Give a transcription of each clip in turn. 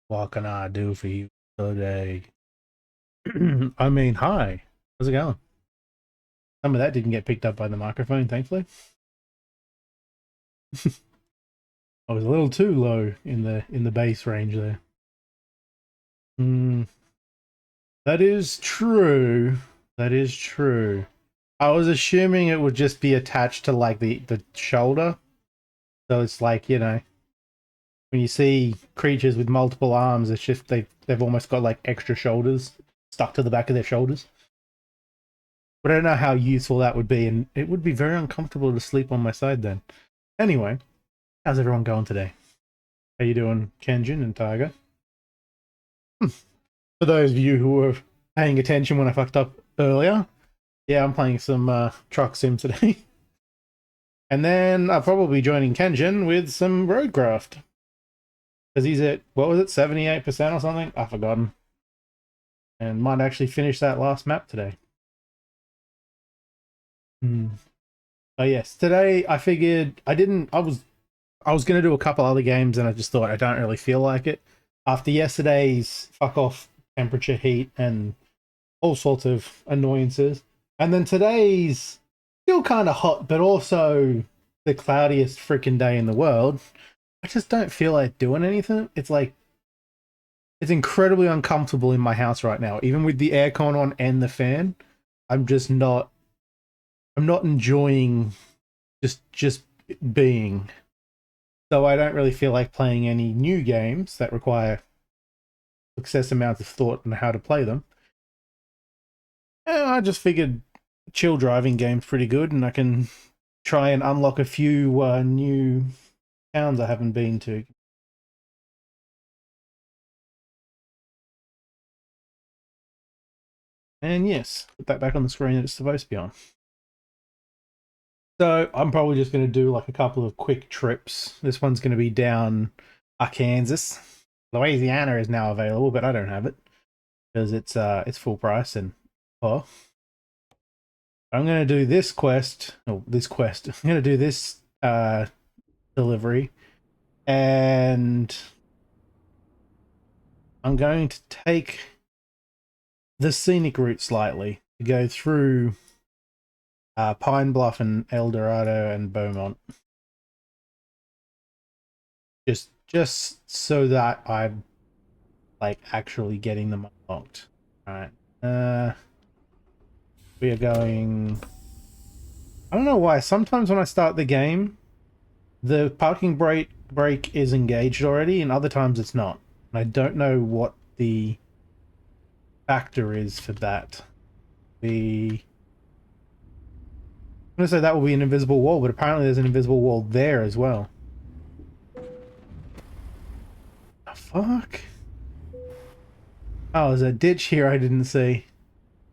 What can I do for you today? I mean, hi. How's it going? Some of that didn't get picked up by the microphone, thankfully. I was a little too low in the bass range there. Mm, that is true. That is true. I was assuming it would just be attached to like the shoulder. So it's like, when you see creatures with multiple arms, it's just they've almost got like extra shoulders stuck to the back of their shoulders. But I don't know how useful that would be, and it would be very uncomfortable to sleep on my side then. Anyway, how's everyone going today? How you doing, Kenjin and Tiger? For those of you who were paying attention when I fucked up earlier, yeah, I'm playing some truck sim today. And then I'll probably be joining Kenjin with some Roadcraft. Because he's at, what was it, 78% or something? I've forgotten. And might actually finish that last map today. Oh yes, today I figured I was going to do a couple other games and I just thought I don't really feel like it. After yesterday's fuck off temperature heat and all sorts of annoyances. And then today's still kind of hot, but also the cloudiest freaking day in the world. I just don't feel like doing anything. It's like, it's incredibly uncomfortable in my house right now. Even with the aircon on and the fan, I'm just not, I'm not enjoying just being. So I don't really feel like playing any new games that require excess amounts of thought on how to play them. And I just figured chill driving game's pretty good, and I can try and unlock a few new towns I haven't been to. And yes, put that back on the screen that it's supposed to be on. So I'm probably just going to do like a couple of quick trips. This one's going to be down Arkansas. Louisiana is now available, but I don't have it because it's full price and oh. I'm gonna do this quest. Oh, this quest. I'm gonna do this delivery, and I'm going to take the scenic route slightly to go through Pine Bluff and El Dorado and Beaumont, just so that I'm like actually getting them unlocked. All right. We are going. I don't know why. Sometimes when I start the game, the parking brake is engaged already, and other times it's not. I don't know what the factor is for that. I'm gonna say that will be an invisible wall, but apparently there's an invisible wall there as well. The fuck? Oh, there's a ditch here I didn't see.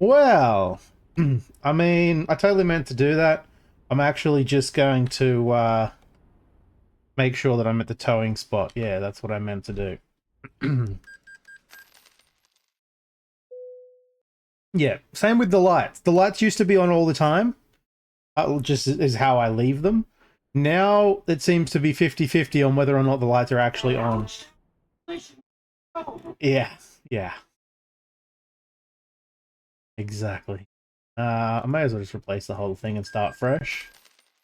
Well, I mean, I totally meant to do that. I'm actually just going to make sure that I'm at the towing spot. Yeah, that's what I meant to do. Yeah, same with the lights. The lights used to be on all the time. Just is how I leave them. Now it seems to be 50-50 on whether or not the lights are actually on. Yeah, yeah, exactly. I may as well just replace the whole thing and start fresh.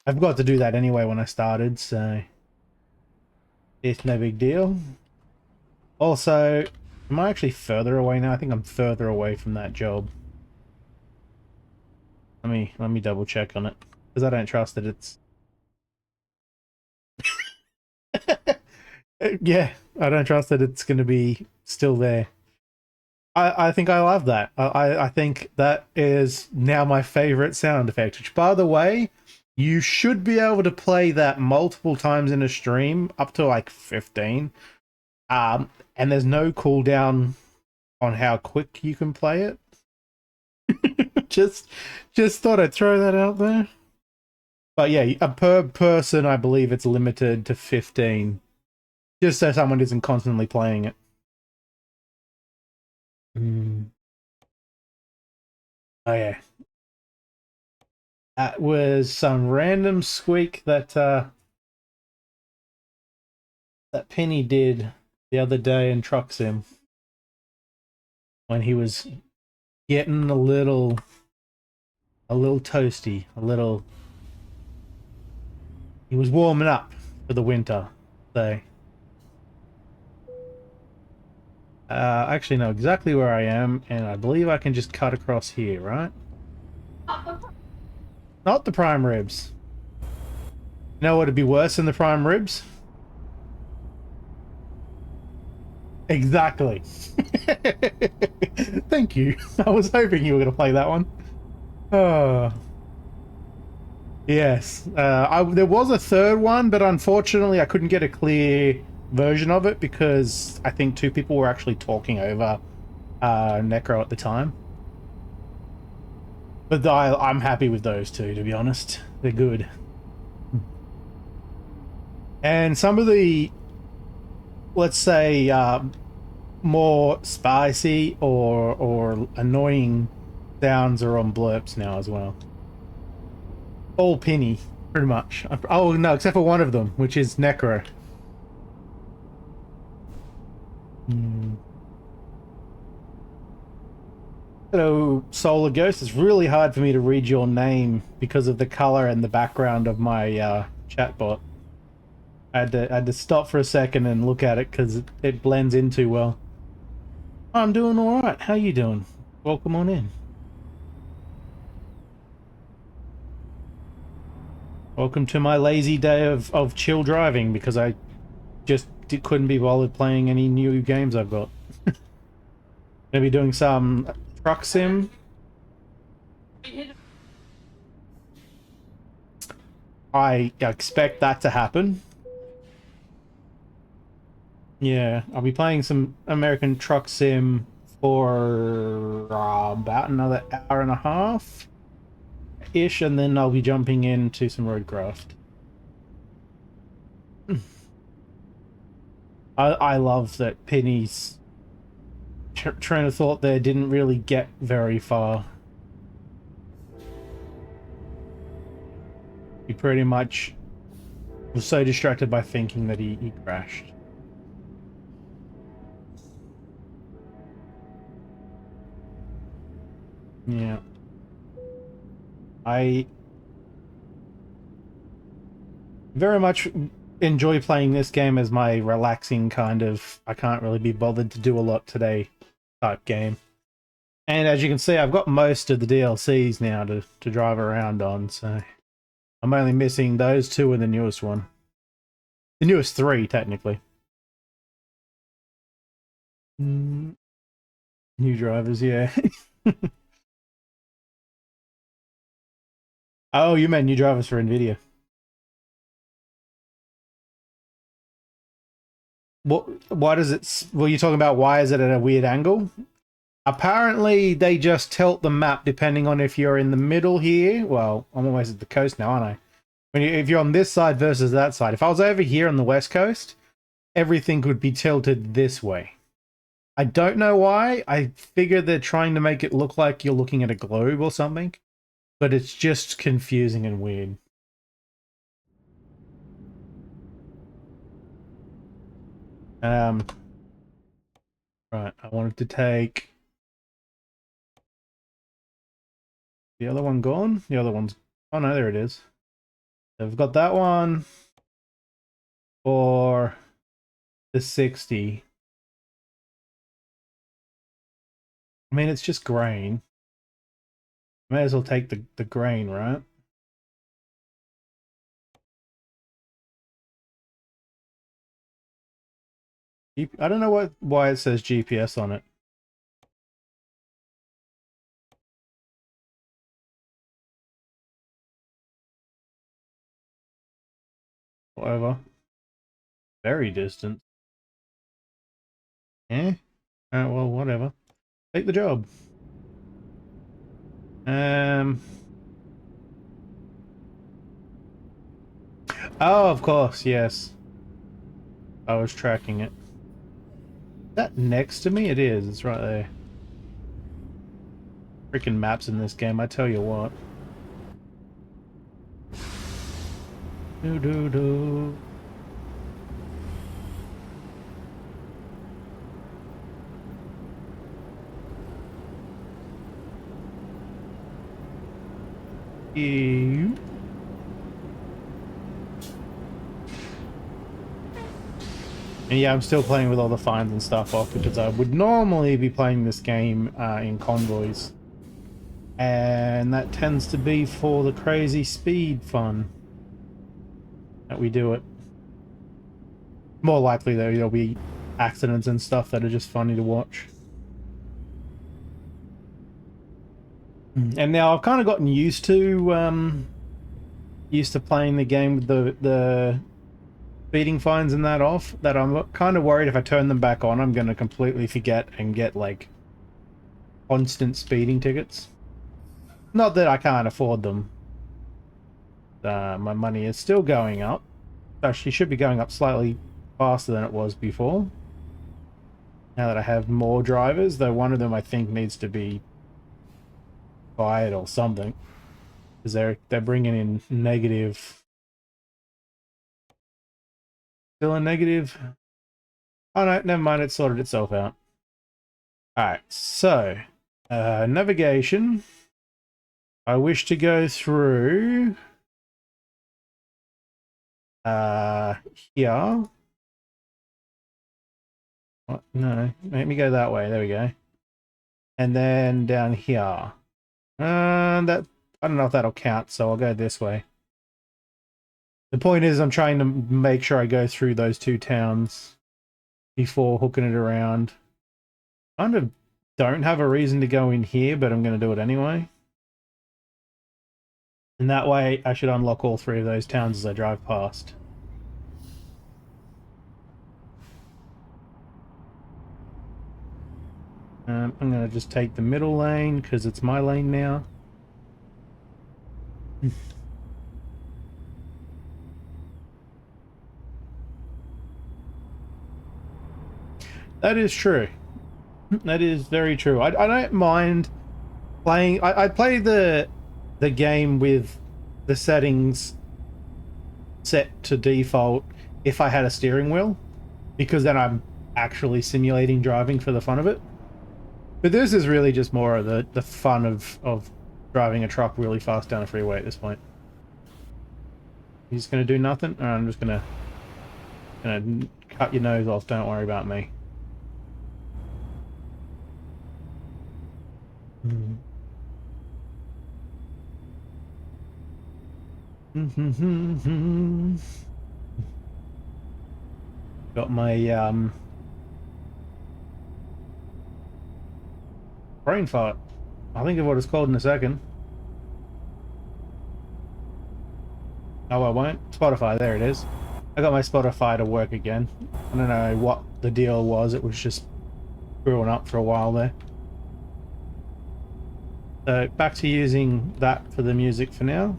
I forgot to do that anyway when I started, so it's no big deal. Also, am I actually further away now? I think I'm further away from that job. Let me double check on it because I don't trust that it's. Yeah, I don't trust that it's going to be still there. I think I love that. I think that is now my favorite sound effect, which, by the way, you should be able to play that multiple times in a stream, up to like 15. And there's no cooldown on how quick you can play it. just just thought I'd throw that out there. But yeah, per person, I believe it's limited to 15. Just so someone isn't constantly playing it. Oh yeah. That was some random squeak that that Penny did the other day in Truck Sim when he was getting a little toasty, he was warming up for the winter. So I actually know exactly where I am, and I believe I can just cut across here, right? Not the prime ribs. You know what would be worse than the prime ribs? Exactly. Thank you. I was hoping you were going to play that one. Oh. Yes. There was a third one, but unfortunately I couldn't get a clear version of it because I think two people were actually talking over Necro at the time. But I'm happy with those two, to be honest. They're good. And some of the, let's say, more spicy or annoying sounds are on blurps now as well. All Penny, pretty much. Oh, no, except for one of them, which is Necro. Hello, Solar Ghost. It's really hard for me to read your name because of the color and the background of my chatbot. I had to stop for a second and look at it because it blends in too well. I'm doing all right. How you doing? Welcome on in. Welcome to my lazy day of chill driving because I just couldn't be bothered playing any new games I've got. Gonna be doing some truck sim. I expect that to happen. Yeah, I'll be playing some American Truck Sim for about another hour and a half-ish, and then I'll be jumping into some Roadcraft. I love that Penny's train of thought there didn't really get very far. He pretty much was so distracted by thinking that he crashed. Yeah. I very much enjoy playing this game as my relaxing kind of, I can't really be bothered to do a lot today type game. And as you can see, I've got most of the DLCs now to drive around on, so I'm only missing those two and the newest one. The newest three, technically. New drivers, yeah. Oh, you meant new drivers for NVIDIA. Why does it... Well, you're talking about why is it at a weird angle? Apparently, they just tilt the map depending on if you're in the middle here. Well, I'm always at the coast now, aren't I? If you're on this side versus that side. If I was over here on the west coast, everything would be tilted this way. I don't know why. I figure they're trying to make it look like you're looking at a globe or something. But it's just confusing and weird. Right, I wanted to take... The other one gone? The other one's... Oh no, there it is. So I've got that one for the 60. I mean, it's just grain. May as well take the grain, right? I don't know why it says GPS on it. Whatever. Very distant. Eh? Well, whatever. Take the job. Oh, of course, yes. I was tracking it. Is that next to me? It is. It's right there. Freaking maps in this game, I tell you what. Do do do. you. And yeah, I'm still playing with all the fines and stuff off because I would normally be playing this game in convoys. And that tends to be for the crazy speed fun that we do it. More likely though, there'll be accidents and stuff that are just funny to watch. And now I've kind of gotten used to playing the game with the speeding fines and that off, that I'm kind of worried if I turn them back on, I'm going to completely forget and get like constant speeding tickets. Not that I can't afford them. My money is still going up. Actually, should be going up slightly faster than it was before. Now that I have more drivers, though one of them I think needs to be fired or something, because they're bringing in negative. Still a negative. Oh no, never mind. It sorted itself out. All right, so navigation. I wish to go through here. What? No, make me go that way. There we go. And then down here. That I don't know if that'll count, so I'll go this way. The point is, I'm trying to make sure I go through those two towns before hooking it around. Kind of don't have a reason to go in here, but I'm going to do it anyway. And that way, I should unlock all three of those towns as I drive past. I'm going to just take the middle lane, because it's my lane now. That is true. That is very true. I don't mind playing. I play the game with the settings set to default if I had a steering wheel, because then I'm actually simulating driving for the fun of it. But this is really just more of the fun of driving a truck really fast down a freeway at this point. He's going to do nothing? Or I'm just going to cut your nose off. Don't worry about me. Got my brain fart. I'll think of what it's called in a second. Oh, I won't. Spotify, there it is. I got my Spotify to work again. I don't know what the deal was. It was just screwing up for a while there. So back to using that for the music for now.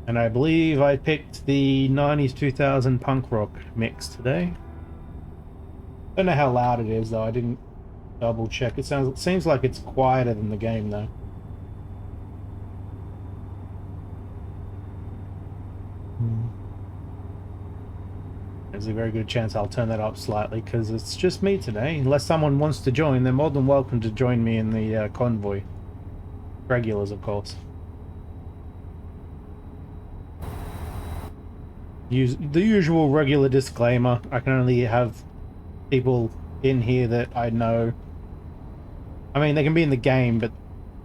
And I believe I picked the 90s 2000 punk rock mix today. Don't know how loud it is though. I didn't double check. It seems like it's quieter than the game though. There's a very good chance I'll turn that up slightly because it's just me today. Unless someone wants to join, they're more than welcome to join me in the convoy. Regulars, of course. Use the usual regular disclaimer. I can only have people in here that I know. I mean, they can be in the game, but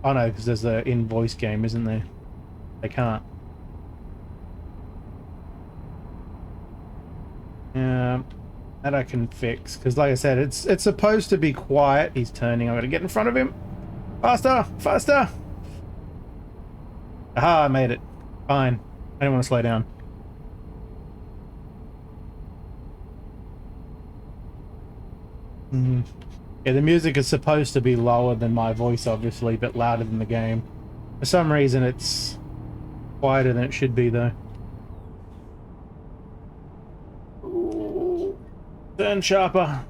oh no, because there's an in-voice game, isn't there? They can't. That I can fix, because like I said, it's supposed to be quiet. He's turning. I'm gonna get in front of him. Faster, faster. Aha, I made it. Fine. I don't want to slow down. Yeah, the music is supposed to be lower than my voice, obviously, but louder than the game. For some reason, it's quieter than it should be, though. Ooh. Turn sharper.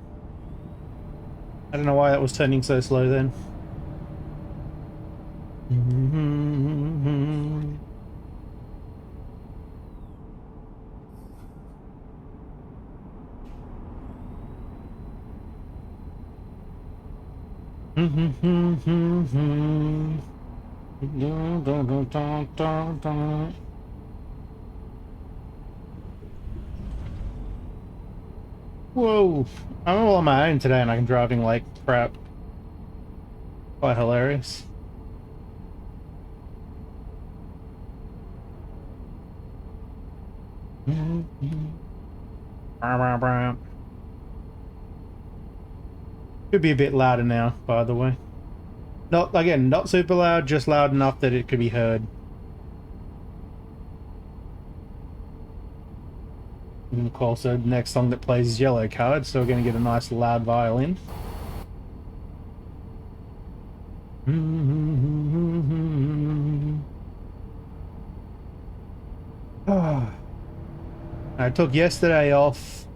I don't know why that was turning so slow then. Whoa! I'm all on my own today and I'm driving like crap. Quite hilarious. Could be a bit louder now, by the way. Not, again, not super loud, just loud enough that it could be heard. And of course, the next song that plays is Yellow Card, so we're going to get a nice loud violin. I took yesterday off,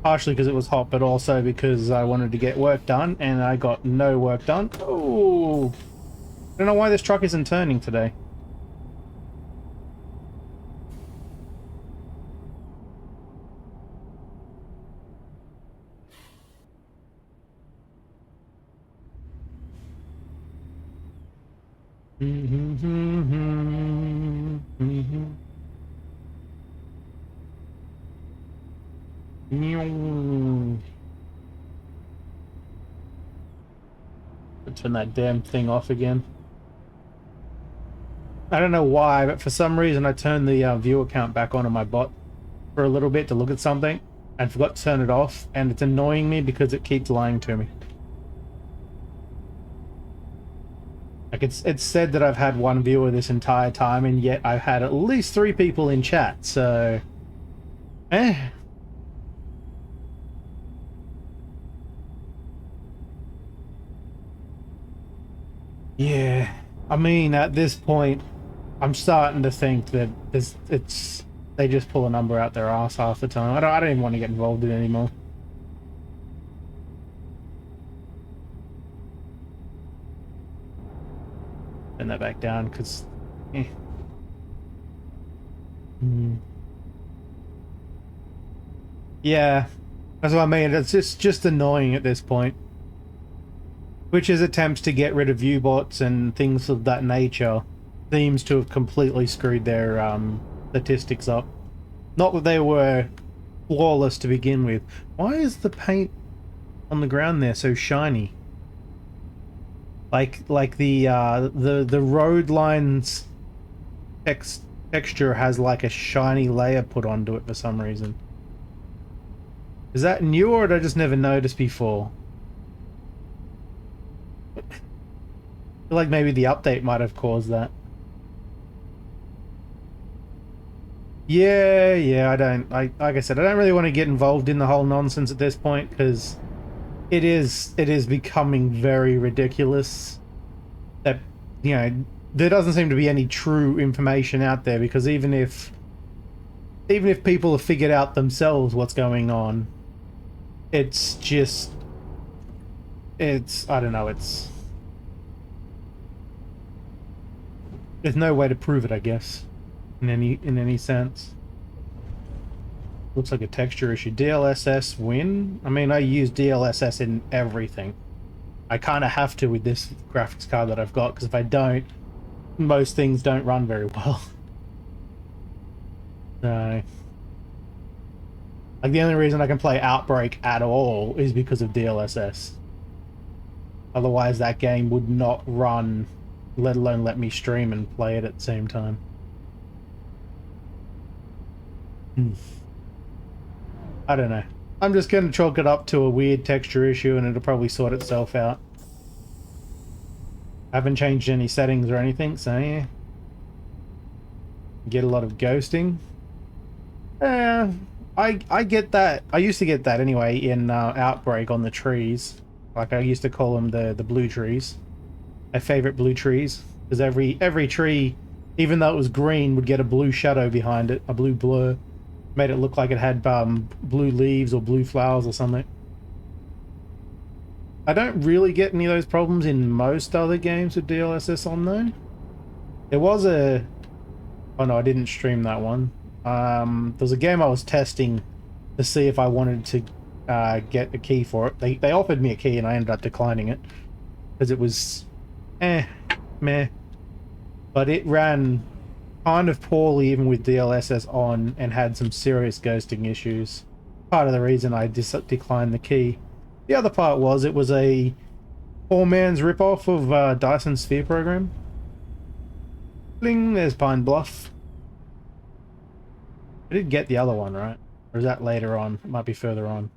partially because it was hot, but also because I wanted to get work done, and I got no work done. Oh, I don't know why this truck isn't turning today. Turn that damn thing off again. I don't know why, but for some reason I turned the viewer count back on my bot for a little bit to look at something and forgot to turn it off, and it's annoying me because it keeps lying to me. Like it's said that I've had one viewer this entire time, and yet I've had at least 3 people in chat, so... Yeah, I mean, at this point, I'm starting to think that they just pull a number out their ass half the time. I don't even want to get involved in it anymore. Turn that back down, because... Yeah, that's what I mean. It's just annoying at this point. Twitch's attempts to get rid of view bots and things of that nature seems to have completely screwed their statistics up. Not that they were flawless to begin with. Why is the paint on the ground there so shiny? Like the road lines texture has like a shiny layer put onto it for some reason. Is that new, or did I just never noticed before? I feel like maybe the update might have caused that. Yeah, like I said, I don't really want to get involved in the whole nonsense at this point, because it is becoming very ridiculous that, you know, there doesn't seem to be any true information out there, because even if people have figured out themselves what's going on, it's just, I don't know, there's no way to prove it, I guess, in any sense. Looks like a texture issue. DLSS win? I mean, I use DLSS in everything. I kind of have to with this graphics card that I've got, because if I don't, most things don't run very well. So, like, the only reason I can play Outbreak at all is because of DLSS. Otherwise, that game would not run, let alone let me stream and play it at the same time. I don't know. I'm just going to chalk it up to a weird texture issue, and it'll probably sort itself out. I haven't changed any settings or anything, so yeah. Get a lot of ghosting. I get that. I used to get that anyway in Outbreak on the trees. Like, I used to call them the blue trees. My favorite blue trees. Because every tree, even though it was green, would get a blue shadow behind it, a blue blur. Made it look like it had blue leaves or blue flowers or something. I don't really get any of those problems in most other games with DLSS on, though. There was a... Oh no, I didn't stream that one. There was a game I was testing to see if I wanted to get a key for it. They offered me a key and I ended up declining it. Because it was... meh. but it ran kind of poorly even with DLSS on and had some serious ghosting issues. Part of the reason I declined the key. The other part was it was a poor man's ripoff of Dyson Sphere program. Bling, there's Pine Bluff. I did get the other one, right? Or is that later on? It might be further on.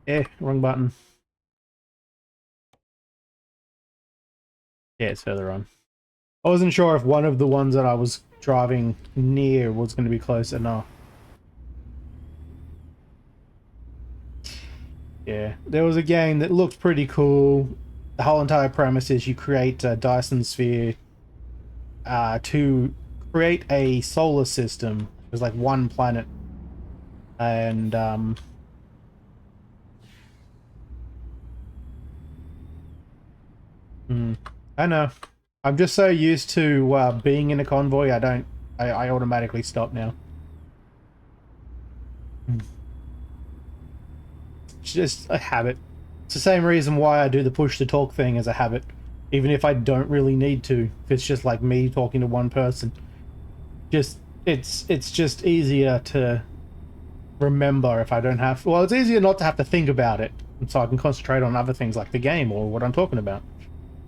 Yeah, wrong button. Yeah, it's further on. I wasn't sure if one of the ones that I was driving near was going to be close enough. Yeah, there was a game that looked pretty cool. The whole entire premise is you create a Dyson Sphere to create a solar system. There's like one planet. And I know. I'm just so used to being in a convoy, I automatically stop now. It's just a habit. It's the same reason why I do the push to talk thing as a habit. Even if I don't really need to. If it's just like me talking to one person. It's just easier to remember if I don't have... Well, it's easier not to have to think about it. And so I can concentrate on other things like the game or what I'm talking about.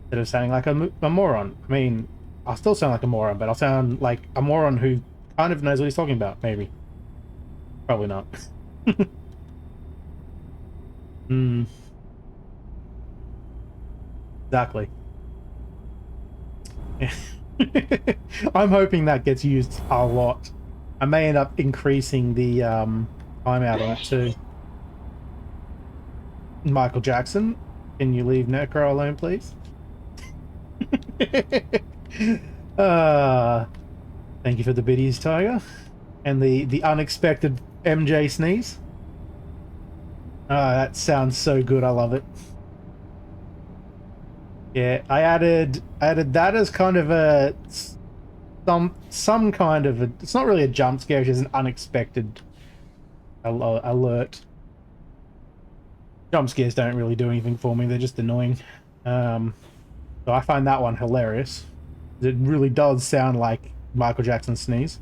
Instead of sounding like a moron. I mean, I'll still sound like a moron, but I'll sound like a moron who kind of knows what he's talking about, maybe. Probably not. Exactly. I'm hoping that gets used a lot. I may end up increasing the timeout on it too. Michael Jackson, can you leave Necro alone, please? Thank you for the biddies, Tiger. And the unexpected MJ sneeze. That sounds so good, I love it. Yeah, I added that as kind of a some kind of a, it's not really a jump scare, it's just an unexpected alert. Jump scares don't really do anything for me, they're just annoying. So I find that one hilarious. It really does sound like Michael Jackson's sneeze.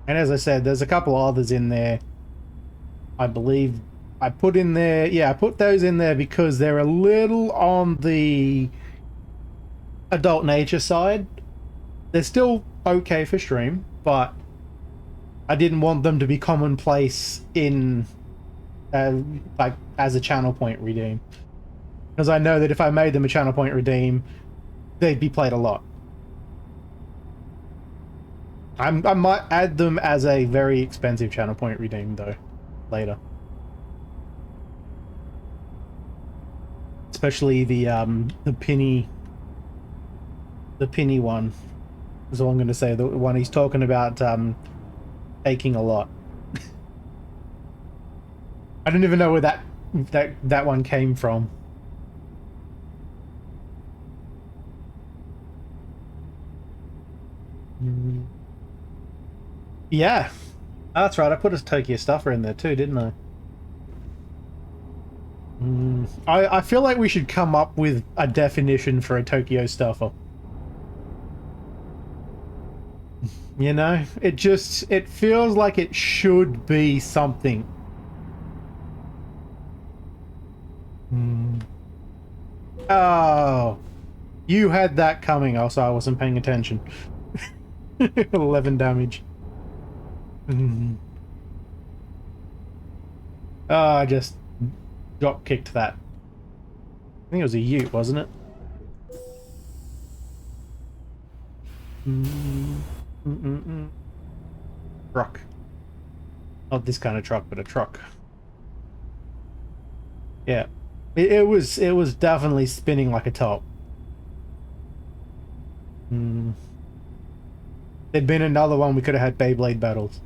And as I said, there's a couple others in there. I believe I put in there, yeah, I put those in there because they're a little on the adult nature side. They're still okay for stream, but I didn't want them to be commonplace in like as a channel point redeem, because I know that if I made them a channel point redeem, they'd be played a lot. I might add them as a very expensive channel point redeem though later, especially the penny one is all I'm going to say. The one he's talking about taking a lot. I don't even know where that one came from. Yeah, that's right. I put a Tokyo stuffer in there too, didn't I? I feel like we should come up with a definition for a Tokyo stuffer. You know, it feels like it should be something. Oh, you had that coming. Also, I wasn't paying attention. 11 damage. I just drop kicked that. I think it was a ute, wasn't it? Truck. Not this kind of truck, but a truck. Yeah. It was definitely spinning like a top. There'd been another one we could have had Beyblade battles.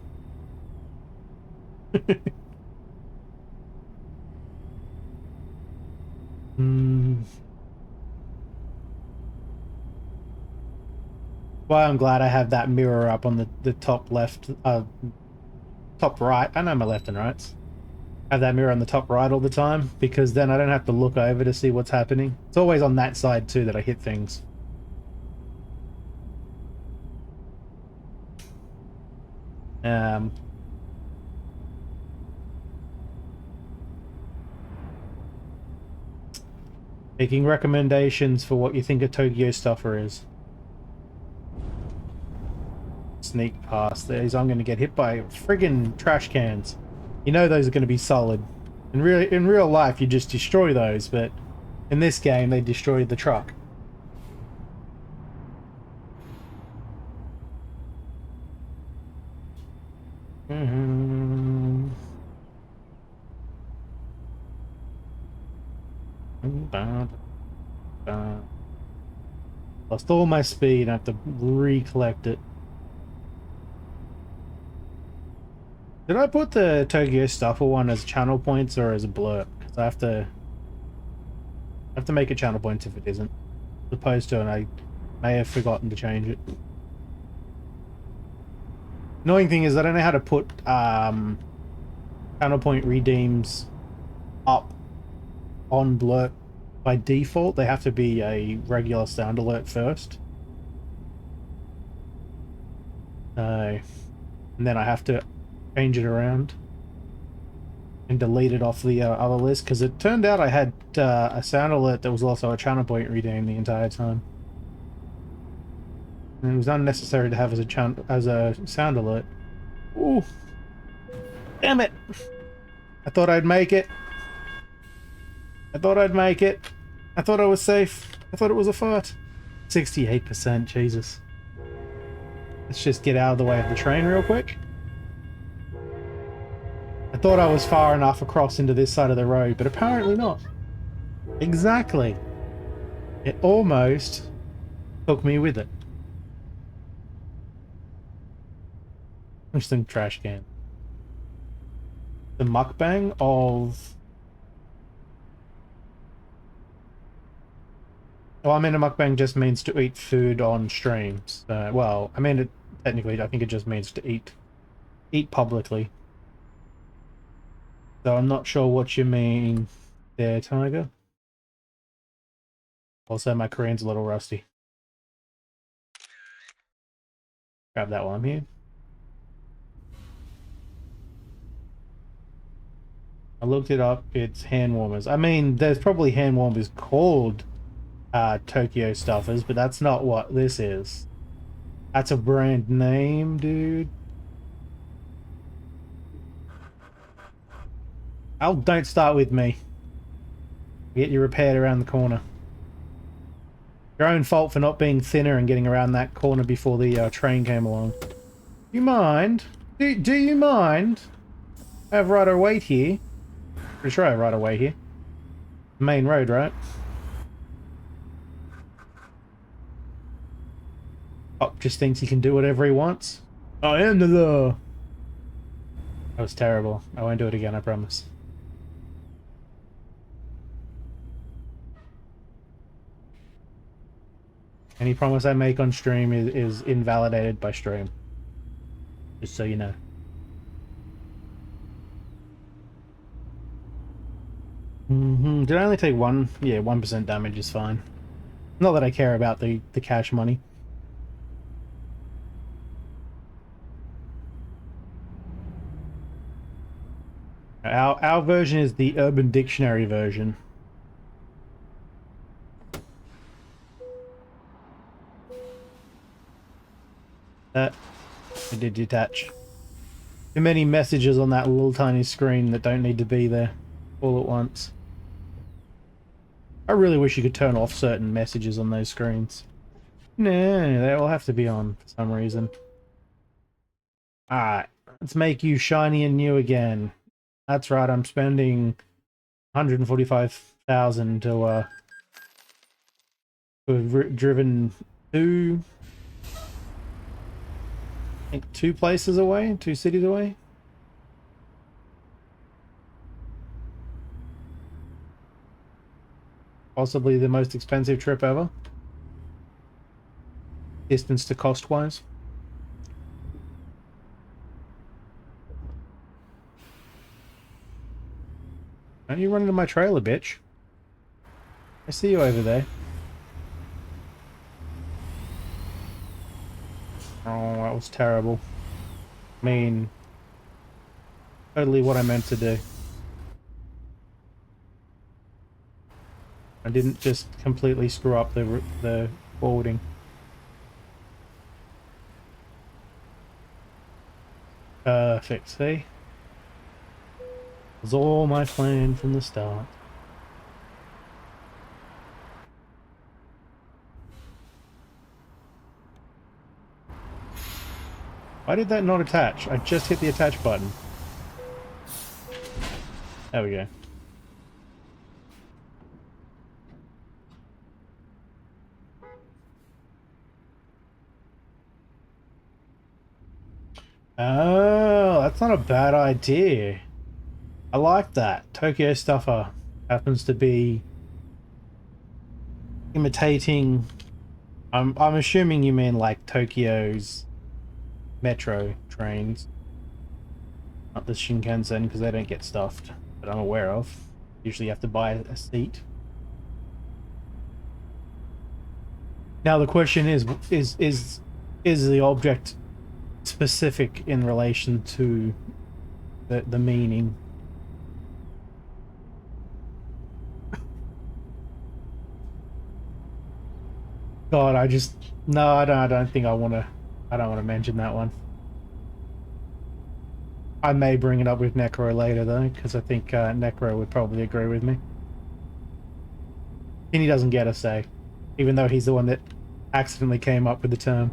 Well, I'm glad I have that mirror up on the top left, top right. I know my left and rights. have that mirror on the top right all the time, because then I don't have to look over to see what's happening. It's always on that side too that I hit things. Making recommendations for what you think a Tokyo stuffer is. Sneak past these. I'm going to get hit by friggin' trash cans. You know those are going to be solid. In real life, you just destroy those, but in this game, they destroyed the truck. Lost all my speed. I have to recollect it. Did I put the Tokyo Stuffer one as channel points or as a blur? Because I have to make it channel points if it isn't. As opposed to, and I may have forgotten to change it. Annoying thing is I don't know how to put channel point redeems up on blur by default. They have to be a regular sound alert first. And then I have to change it around and delete it off the other list, because it turned out I had a sound alert that was also a channel point redeem the entire time. And it was unnecessary to have as a sound alert. Ooh. Damn it! I thought I'd make it. I thought I'd make it. I thought I was safe. I thought it was a fart. 68%, Jesus. Let's just get out of the way of the train real quick. I thought I was far enough across into this side of the road, but apparently not. Exactly. It almost took me with it. Interesting trash can. The mukbang of... Well, I mean, a mukbang just means to eat food on streams. Well, I mean, technically, I think it just means to eat publicly. So I'm not sure what you mean there, Tiger. Also, my Korean's a little rusty. Grab that while I'm here. I looked it up. It's hand warmers. I mean, there's probably hand warmers called Tokyo Stuffers, but that's not what this is. That's a brand name, dude. Oh, don't start with me. Get you repaired around the corner. Your own fault for not being thinner and getting around that corner before the train came along. Do you mind? Do you mind? I have right of way here. Pretty sure I have right of way here. Main road, right? Oh, just thinks he can do whatever he wants. I am the law. That was terrible. I won't do it again, I promise. Any promise I make on stream is invalidated by stream. Just so you know. Did I only take one? Yeah, 1% damage is fine. Not that I care about the cash money. Our version is the Urban Dictionary version. It did detach. Too many messages on that little tiny screen that don't need to be there all at once. I really wish you could turn off certain messages on those screens. No, they all have to be on for some reason. Alright, let's make you shiny and new again. That's right, I'm spending 145,000 to have driven two places away, 2 cities away. Possibly the most expensive trip ever. Distance to cost wise. Don't you run into my trailer, bitch. I see you over there. Oh, that was terrible. I mean, totally what I meant to do. I didn't just completely screw up the forwarding. Perfect, see? It was all my plan from the start. Why did that not attach? I just hit the attach button. There we go. Oh, that's not a bad idea. I like that. Tokyo Stuffer happens to be imitating... I'm assuming you mean like Tokyo's metro trains. Not the Shinkansen, because they don't get stuffed, that I'm aware of. Usually you have to buy a seat. Now the question is the object specific in relation to the meaning? God, I don't think I don't want to mention that one. I may bring it up with Necro later though, because I think Necro would probably agree with me. And he doesn't get a say, even though he's the one that accidentally came up with the term.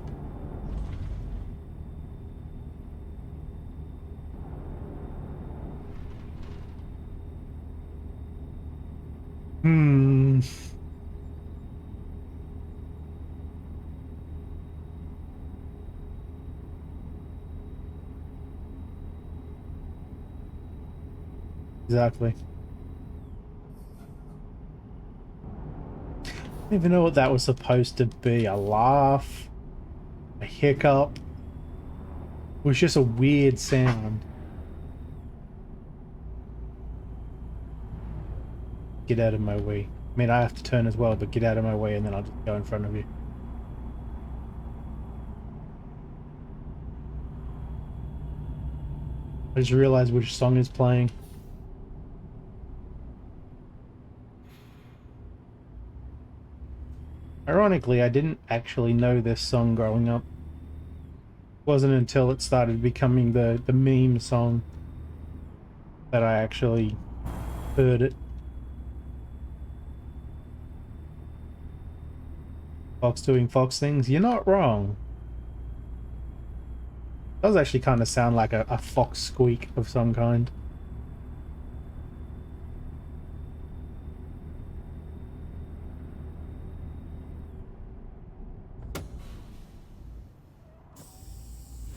Exactly. I don't even know what that was supposed to be. A laugh? A hiccup? It was just a weird sound. Get out of my way. I mean, I have to turn as well, but get out of my way and then I'll just go in front of you. I just realized which song is playing. Ironically, I didn't actually know this song growing up. It wasn't until it started becoming the meme song that I actually heard it. Fox doing Fox things? You're not wrong. It does actually kind of sound like a fox squeak of some kind.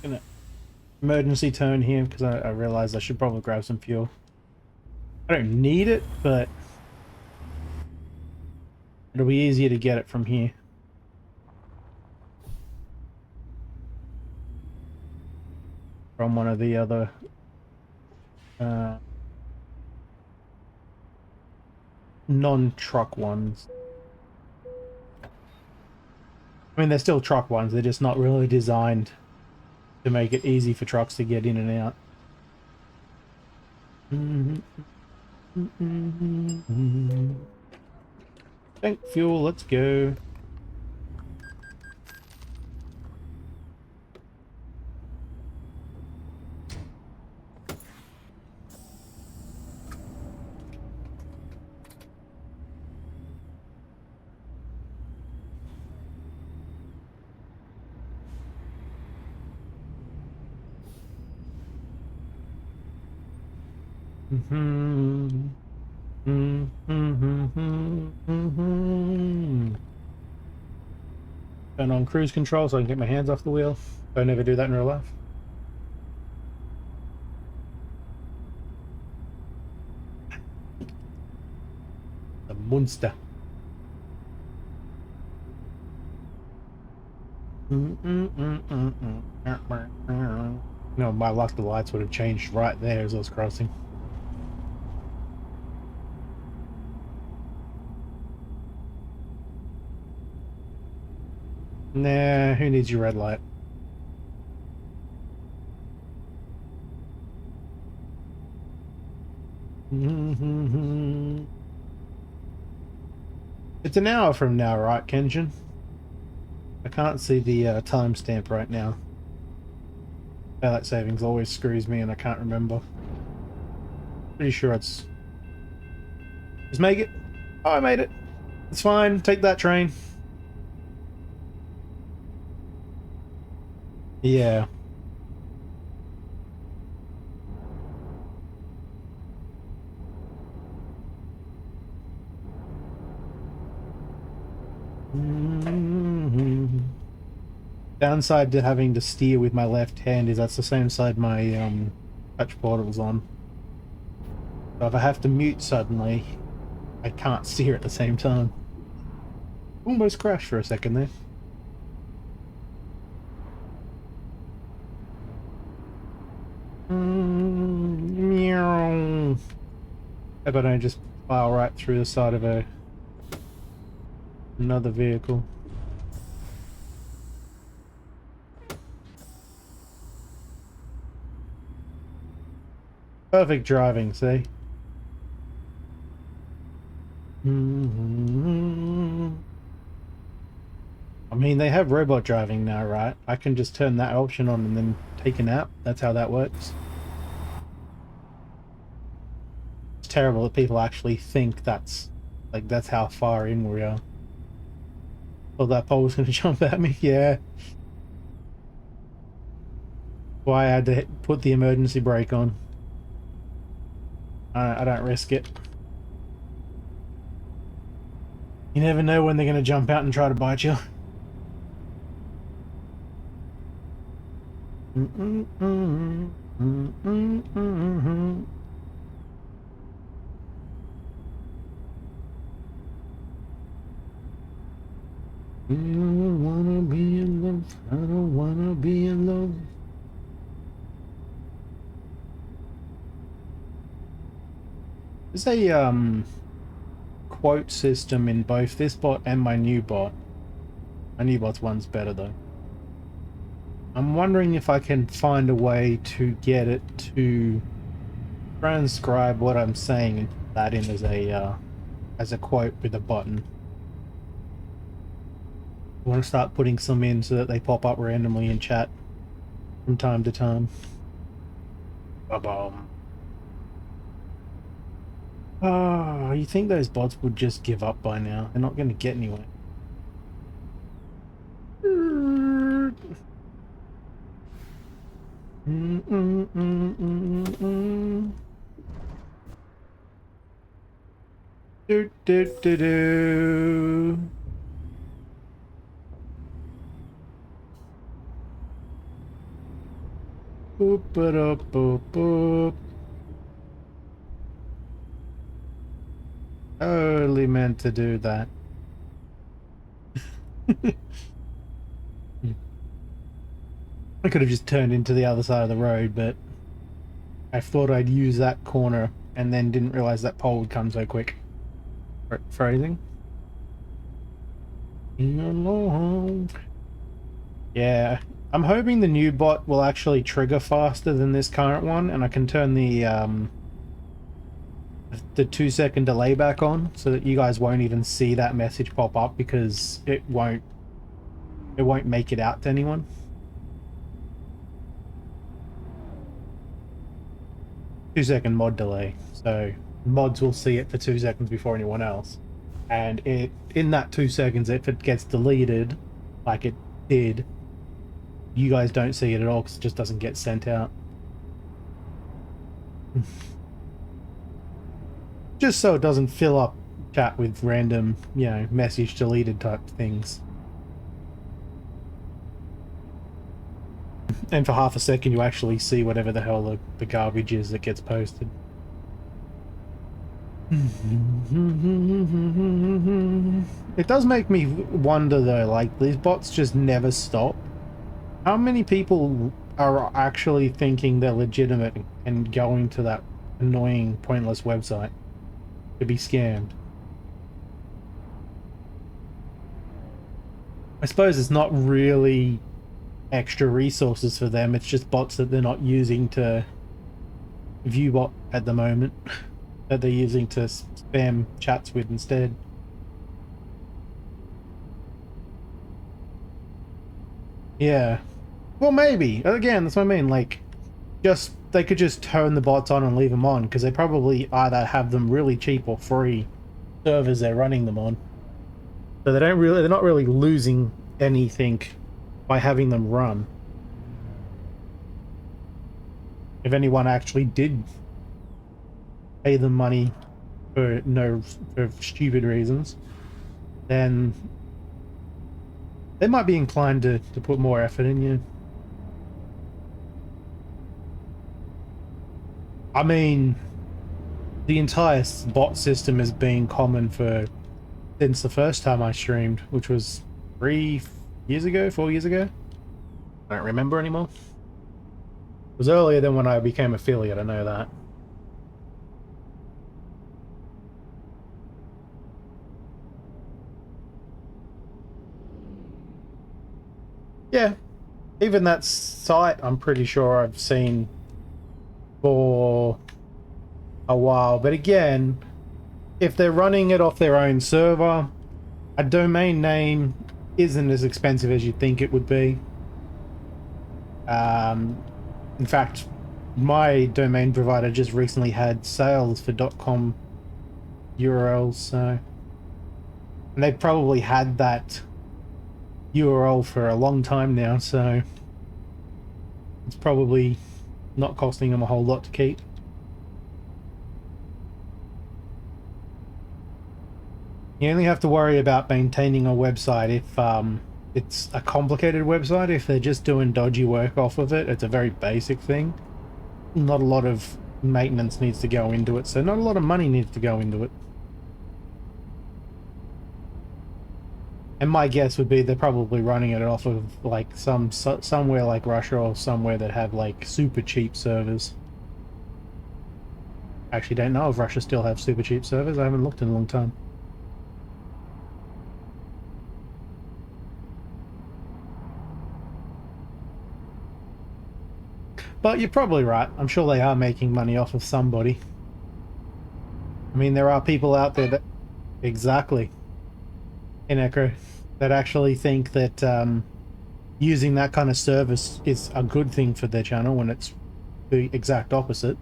Gonna emergency turn here because I realized I should probably grab some fuel. I don't need it, but it'll be easier to get it from here. From one of the other non-truck ones. I mean, they're still truck ones, they're just not really designed to make it easy for trucks to get in and out. Tank fuel, let's go. Turn on cruise control so I can get my hands off the wheel. Don't ever do that in real life. The monster. No, my luck, the lights would have changed right there as I was crossing. Nah, who needs your red light? It's an hour from now, right, Kenshin? I can't see the timestamp right now. Daylight savings always screws me and I can't remember. Pretty sure it's... Just make it. Oh, I made it. It's fine. Take that train. Yeah. Downside to having to steer with my left hand is that's the same side my touch portal's on. So if I have to mute suddenly, I can't steer at the same time. Almost crashed for a second there. Meow. How about I just plow right through the side of another vehicle? Perfect driving, see? I mean, they have robot driving now, right? I can just turn that option on and then take a nap. That's how that works. It's terrible that people actually think that's how far in we are. Oh, that pole was going to jump at me. Yeah. Why I had to put the emergency brake on. I don't risk it. You never know when they're going to jump out and try to bite you. I don't wanna be in love. I don't wanna be in love. There's a quote system in both this bot and my new bot. My new bot's one's better though. I'm wondering if I can find a way to get it to transcribe what I'm saying and put that in as a quote with a button. I want to start putting some in so that they pop up randomly in chat from time to time. Ba-bum. Oh, you think those bots would just give up by now? They're not going to get anywhere. Do do do do. Boop boop boop boop. Totally meant to do that. I could have just turned into the other side of the road, but I thought I'd use that corner and then didn't realize that pole would come so quick. Phrasing? Yeah, I'm hoping the new bot will actually trigger faster than this current one, and I can turn the 2-second delay back on so that you guys won't even see that message pop up because it won't make it out to anyone. Two-second mod delay, so mods will see it for 2 seconds before anyone else, and in that 2 seconds, if it gets deleted like it did, you guys don't see it at all because it just doesn't get sent out. Just so it doesn't fill up chat with random, you know, message deleted type things. And for half a second you actually see whatever the hell the garbage is that gets posted. It does make me wonder though, like, these bots just never stop. How many people are actually thinking they're legitimate and going to that annoying, pointless website to be scammed? I suppose it's not really extra resources for them. It's just bots that they're not using to view bot at the moment, that they're using to spam chats with instead. Yeah. Well, maybe. Again, that's what I mean. Like, just they could just turn the bots on and leave them on, because they probably either have them really cheap or free servers they're running them on. So they're not really losing anything by having them run. If anyone actually did pay them money for stupid reasons, then they might be inclined to put more effort in you. I mean, the entire bot system has been common since the first time I streamed, which was 3 years ago, 4 years ago. I don't remember anymore. It was earlier than when I became affiliate, I know that. Yeah, even that site I'm pretty sure I've seen for a while. But again, if they're running it off their own server, a domain name isn't as expensive as you'd think it would be. In fact, my domain provider just recently had sales for .com URLs, so... And they've probably had that URL for a long time now, so... It's probably not costing them a whole lot to keep. You only have to worry about maintaining a website if it's a complicated website. If they're just doing dodgy work off of it, it's a very basic thing. Not a lot of maintenance needs to go into it, so not a lot of money needs to go into it. And my guess would be they're probably running it off of like somewhere like Russia or somewhere that have like super cheap servers. Actually, don't know if Russia still have super cheap servers. I haven't looked in a long time. But you're probably right. I'm sure they are making money off of somebody. I mean, there are people out there that... Exactly. In Echo. That actually think that using that kind of service is a good thing for their channel when it's the exact opposite.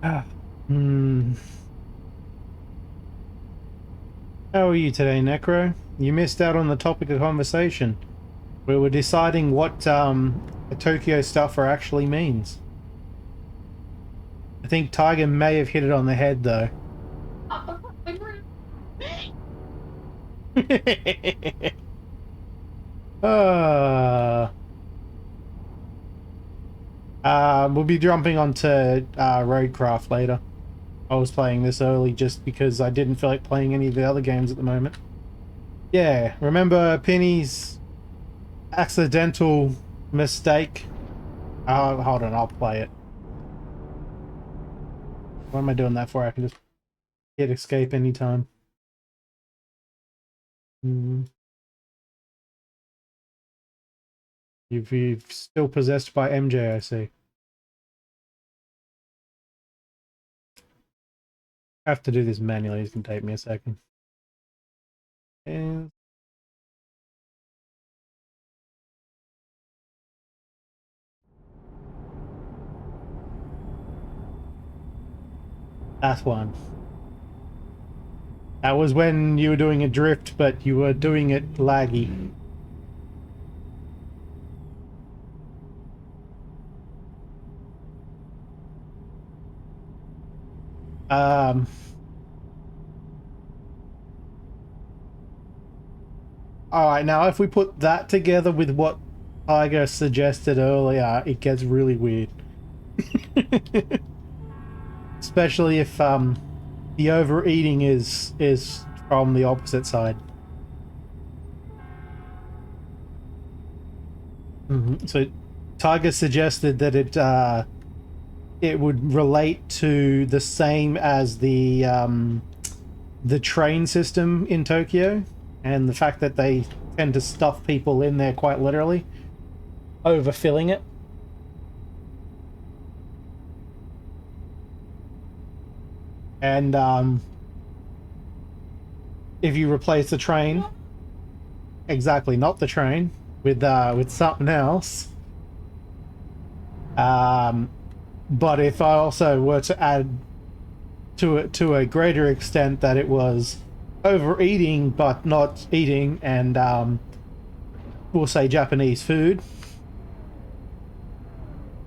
How are you today, Necro? You missed out on the topic of conversation. We were deciding what the Tokyo stuffer actually means. I think Tiger may have hit it on the head, though. We'll be jumping onto Roadcraft later. I was playing this early just because I didn't feel like playing any of the other games at the moment. Yeah, remember Penny's accidental mistake? Hold on, I'll play it. What am I doing that for? I can just hit escape anytime. You're still possessed by MJ, I see. I have to do this manually. It's gonna take me a second. And that's one. That was when you were doing a drift, but you were doing it laggy. Alright, now if we put that together with what Tiger suggested earlier, it gets really weird. Especially if the overeating is from the opposite side. So Tiger suggested that it would relate to the same as the the train system in Tokyo and the fact that they tend to stuff people in there quite literally, overfilling it. And if you replace the train, exactly, not the train, with something else. But if I also were to add to it to a greater extent that it was overeating but not eating, and we'll say Japanese food,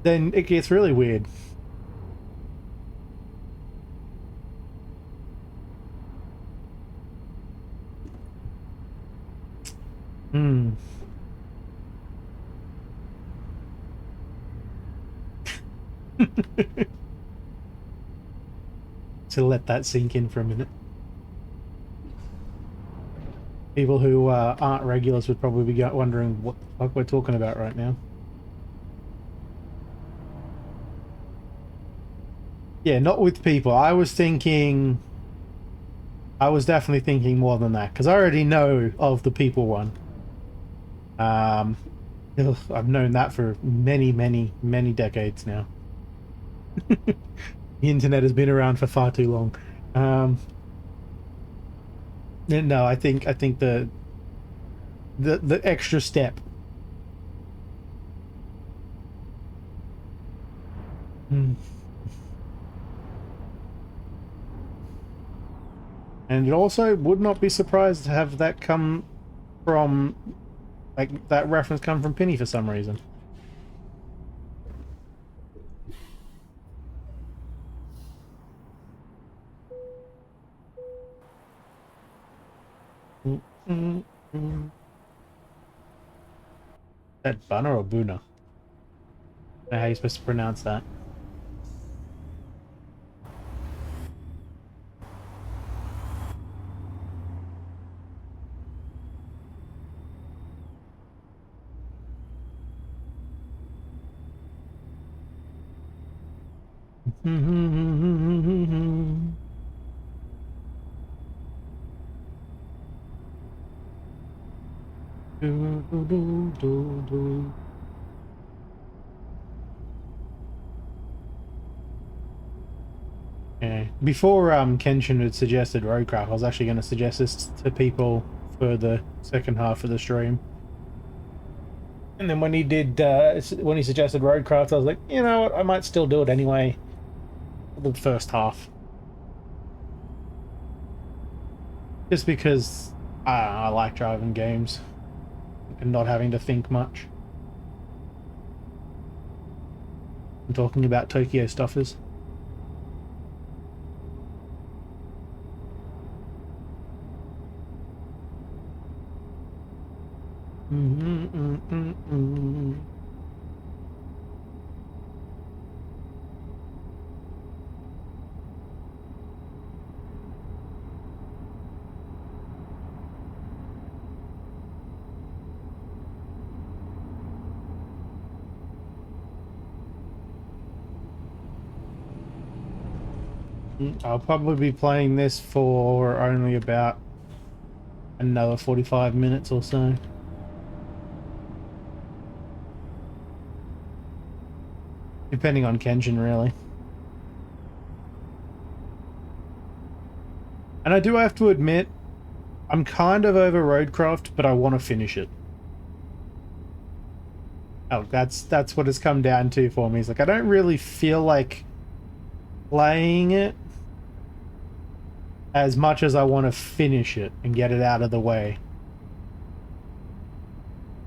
then it gets really weird. Hmm. To let that sink in for a minute. People who aren't regulars would probably be wondering what the fuck we're talking about right now. Yeah, not with people. I was definitely thinking more than that, because I already know of the people one. I've known that for many, many, many decades now. The internet has been around for far too long. No, I think the extra step. And it also would not be surprised to have that come from, like, that reference come from Penny for some reason. That Buna or Buna? I don't know how you're supposed to pronounce that. Yeah. Before Kenshin had suggested Roadcraft, I was actually going to suggest this to people for the second half of the stream. And then when he did, when he suggested Roadcraft, I was like, you know what, I might still do it anyway. The first half. Just because I like driving games and not having to think much. I'm talking about Tokyo Stuffers. I'll probably be playing this for only about another 45 minutes or so. Depending on Kenshin, really. And I do have to admit, I'm kind of over Roadcraft, but I want to finish it. Oh, that's what it's come down to for me. It's like, I don't really feel like playing it as much as I want to finish it and get it out of the way.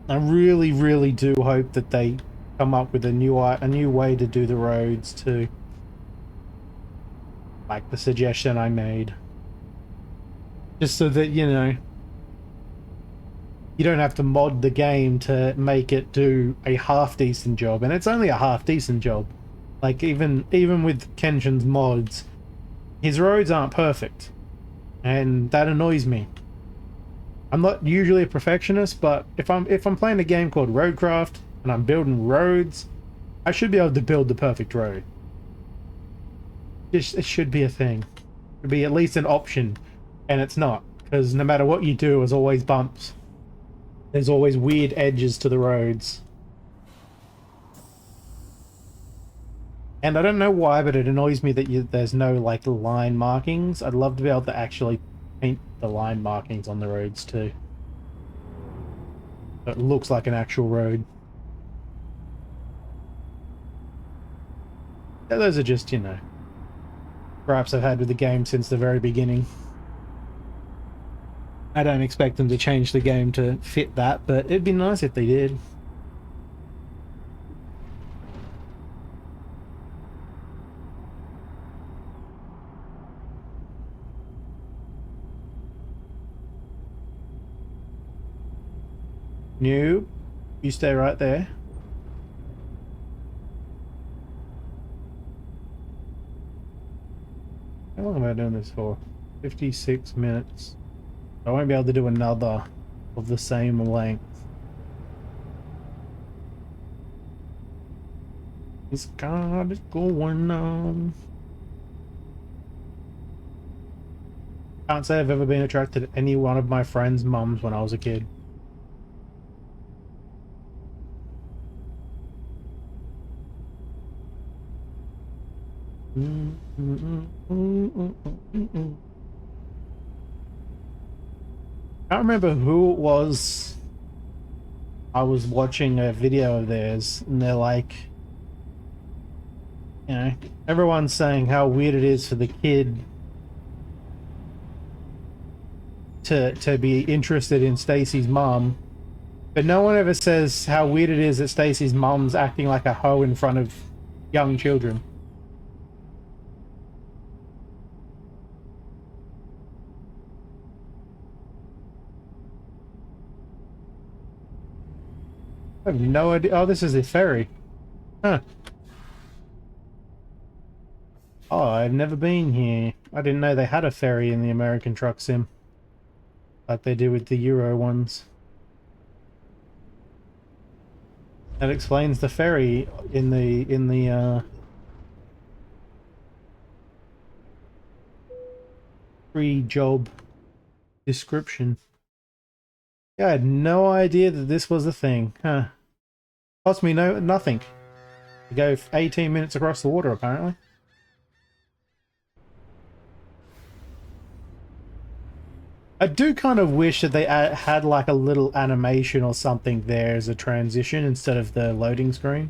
I really, really do hope that they come up with a new way to do the roads too. Like the suggestion I made. Just so that, you know, you don't have to mod the game to make it do a half-decent job. And it's only a half-decent job. Like, even with Kenshin's mods, his roads aren't perfect. And that annoys me. I'm not usually a perfectionist, but if I'm playing a game called Roadcraft and I'm building roads, I should be able to build the perfect road. It should be a thing. It should be at least an option And it's not, because no matter what you do, there's always bumps. There's always weird edges to the roads. And I don't know why, but it annoys me that there's no, like, line markings. I'd love to be able to actually paint the line markings on the roads, too. So it looks like an actual road. Yeah, those are just, you know, gripes I've had with the game since the very beginning. I don't expect them to change the game to fit that, but it'd be nice if they did. Nope. You stay right there. How long am I doing this for? 56 minutes. I won't be able to do another of the same length. This card is going on. Can't say I've ever been attracted to any one of my friends' mums when I was a kid. I don't remember who it was. I was watching a video of theirs, and they're like, you know, everyone's saying how weird it is for the kid to be interested in Stacy's mom, but no one ever says how weird it is that Stacy's mom's acting like a hoe in front of young children. I have no idea. Oh, this is a ferry. Huh. Oh, I've never been here. I didn't know they had a ferry in the American Truck Sim, like they do with the Euro ones. That explains the ferry in the pre-job description. Yeah, I had no idea that this was a thing. Huh. Cost me nothing. To go 18 minutes across the water, apparently. I do kind of wish that they had like a little animation or something there as a transition instead of the loading screen.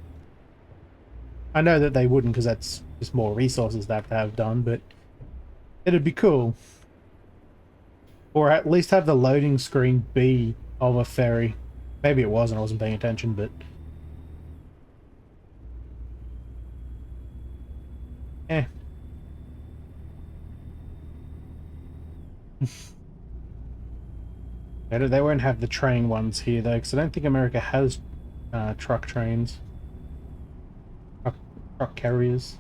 I know that they wouldn't because that's just more resources they have to have done, but it'd be cool. Or at least have the loading screen be of a ferry. Maybe it wasn't, I wasn't paying attention, but... eh. They won't have the train ones here, though, because I don't think America has truck trains. Truck carriers.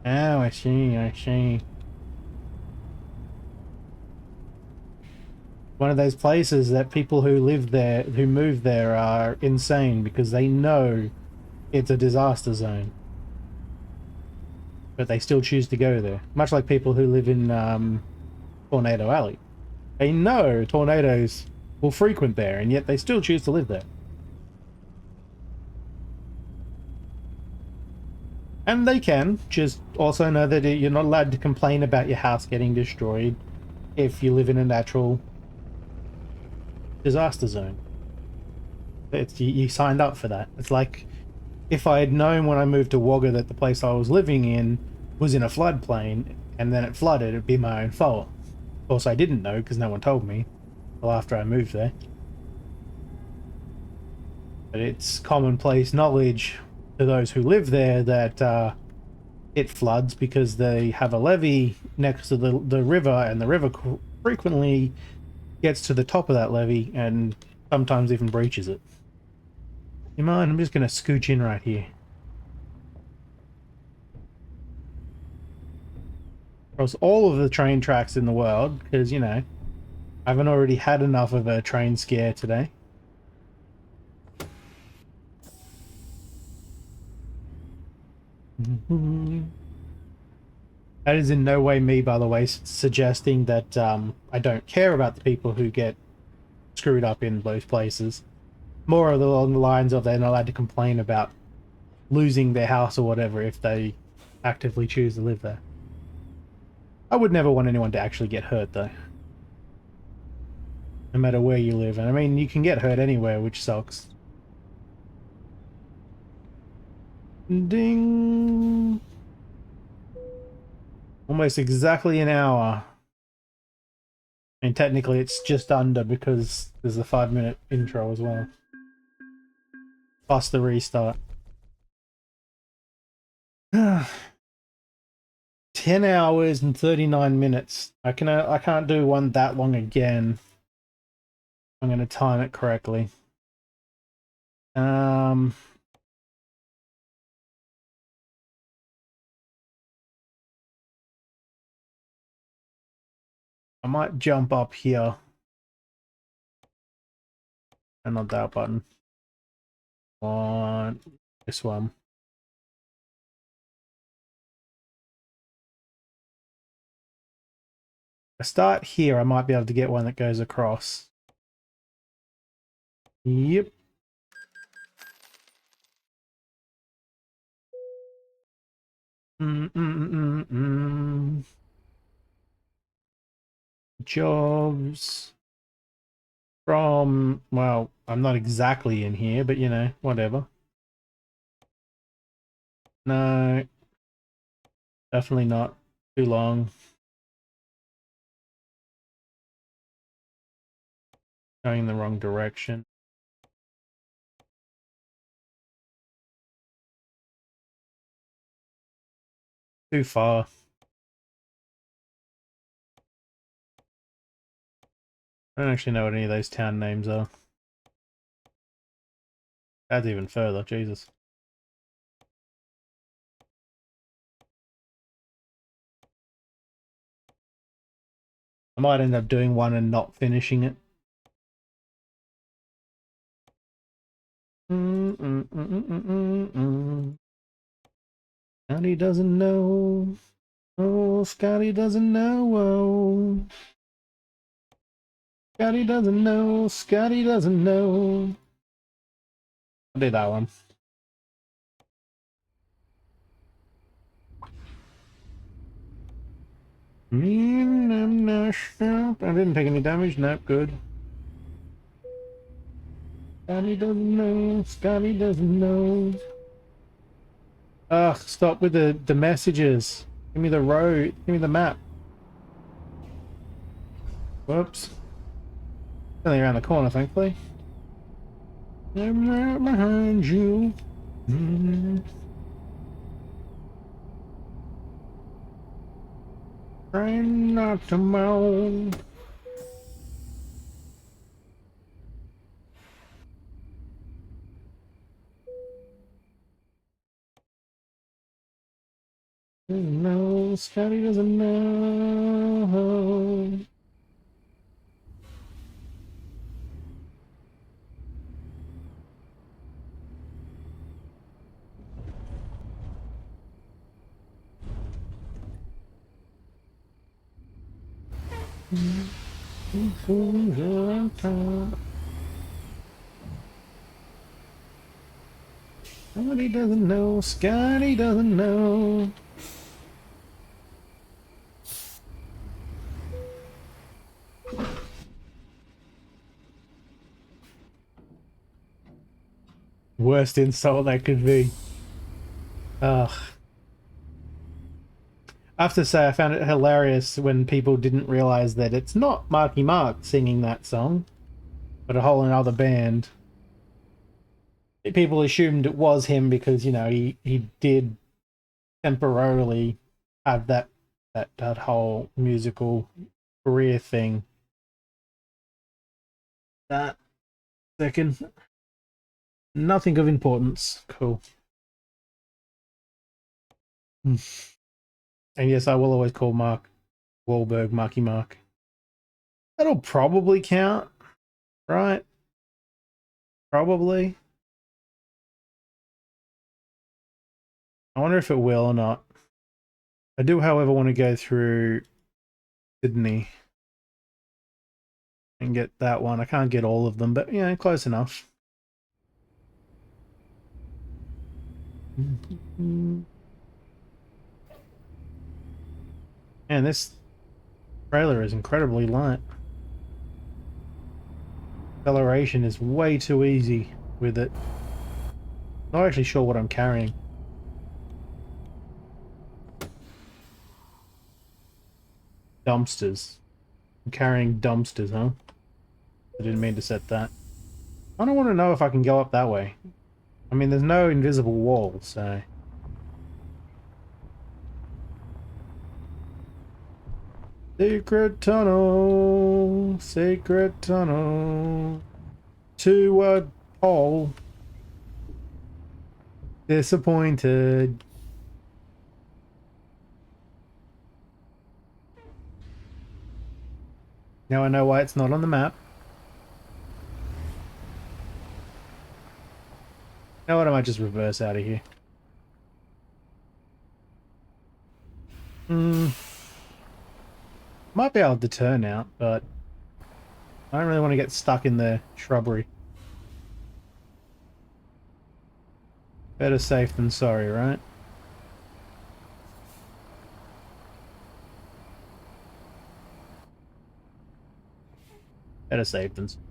Oh, I see, I see. One of those places that people who live there, who move there, are insane because they know it's a disaster zone. But they still choose to go there. Much like people who live in Tornado Alley. They know tornadoes will frequent there, and yet they still choose to live there. And they can, just also know that you're not allowed to complain about your house getting destroyed if you live in a natural disaster zone. You signed up for that. It's like if I had known when I moved to Wagga that the place I was living in was in a floodplain and then it flooded, it'd be my own fault. Of course, I didn't know because no one told me until after I moved there. But it's commonplace knowledge to those who live there that it floods because they have a levee next to the river, and the river frequently gets to the top of that levee and sometimes even breaches it. You mind? I'm just going to scooch in right here. Across all of the train tracks in the world, because, you know, I haven't already had enough of a train scare today. That is in no way me, by the way, suggesting that I don't care about the people who get screwed up in those places. More along the lines of they're not allowed to complain about losing their house or whatever if they actively choose to live there. I would never want anyone to actually get hurt, though. No matter where you live. And I mean, you can get hurt anywhere, which sucks. Ding! Almost exactly an hour. And technically it's just under because there's a 5-minute intro as well. Plus the restart. 10 hours and 39 minutes. I can't do one that long again. I'm gonna time it correctly. I might jump up here. And not that button. On this one. I start here, I might be able to get one that goes across. Yep. Jobs from, well, I'm not exactly in here, but you know, whatever. No, definitely not too long. Going in the wrong direction. Too far. I don't actually know what any of those town names are. That's even further, Jesus. I might end up doing one and not finishing it. Scotty doesn't know. Oh, Scotty doesn't know. Oh. Scotty doesn't know. Scotty doesn't know. I'll do that one. I'm not sure. I didn't take any damage. Nope, good. Scotty doesn't know. Scotty doesn't know. Ugh, stop with the messages. Give me the road. Give me the map. Whoops. Only around the corner, thankfully. I'm right behind you. Trying not to moan. No, Scotty doesn't know. Scotty doesn't know. Scotty doesn't know. Worst insult that could be. Ugh. I have to say, I found it hilarious when people didn't realize that it's not Marky Mark singing that song, but a whole another band. People assumed it was him because, you know, he did temporarily have that whole musical career thing. That second, nothing of importance. Cool. And yes, I will always call Mark Wahlberg Marky Mark. That'll probably count, right? Probably. I wonder if it will or not. I do, however, want to go through Sydney and get that one. I can't get all of them, but yeah, close enough. And this trailer is incredibly light. Acceleration is way too easy with it. Not actually sure what I'm carrying. Dumpsters. I'm carrying dumpsters, huh? I didn't mean to set that. I don't want to know if I can go up that way. I mean, there's no invisible wall, so... Secret tunnel, secret tunnel, to a hole. Disappointed. Now I know why it's not on the map. Now what, I might just reverse out of here. Might be able to turn out, but I don't really want to get stuck in the shrubbery. Better safe than sorry, right? Better safe than sorry.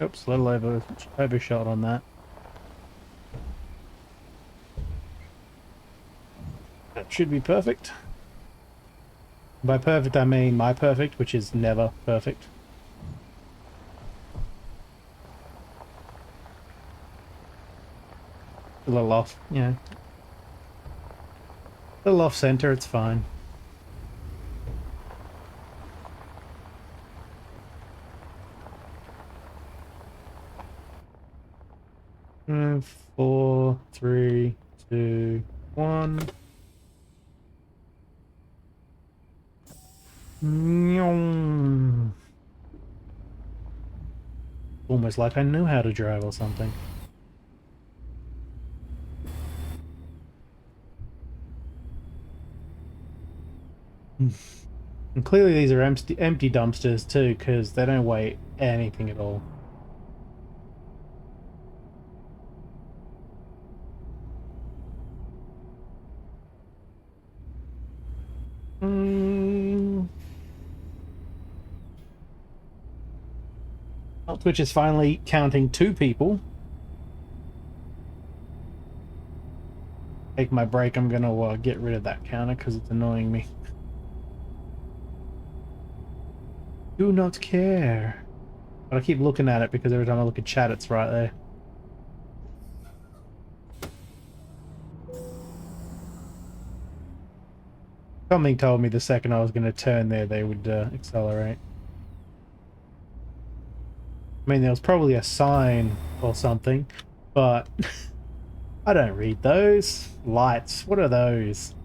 Oops, a little overshot on that. That should be perfect. By perfect, I mean my perfect, which is never perfect. A little off, yeah. A little off center, it's fine. Four, three, two, one. Almost like I knew how to drive or something. And clearly these are empty dumpsters too, because they don't weigh anything at all. Twitch is finally counting 2 people. Take my break, I'm gonna get rid of that counter because it's annoying me. Do not care. But I keep looking at it because every time I look at chat it's right there. Something told me the second I was going to turn there they would accelerate. I mean, there was probably a sign or something, but I don't read those. Lights, what are those?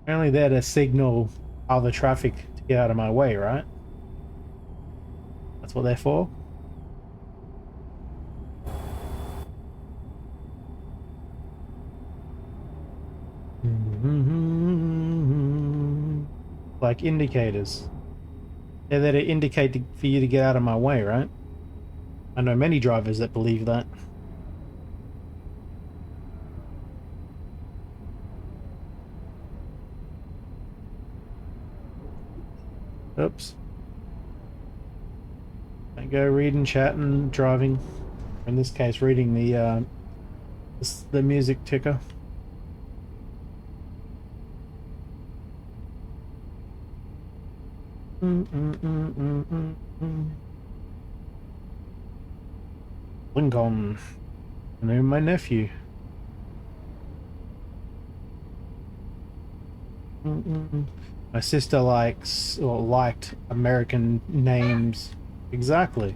Only there to signal other traffic to get out of my way, right? That's what they're for. Like indicators. They're there to indicate for you to get out of my way, right? I know many drivers that believe that. Oops. I go reading, chatting, driving. In this case, reading the music ticker. Lincoln. I know my nephew. My sister likes or liked American names. Exactly.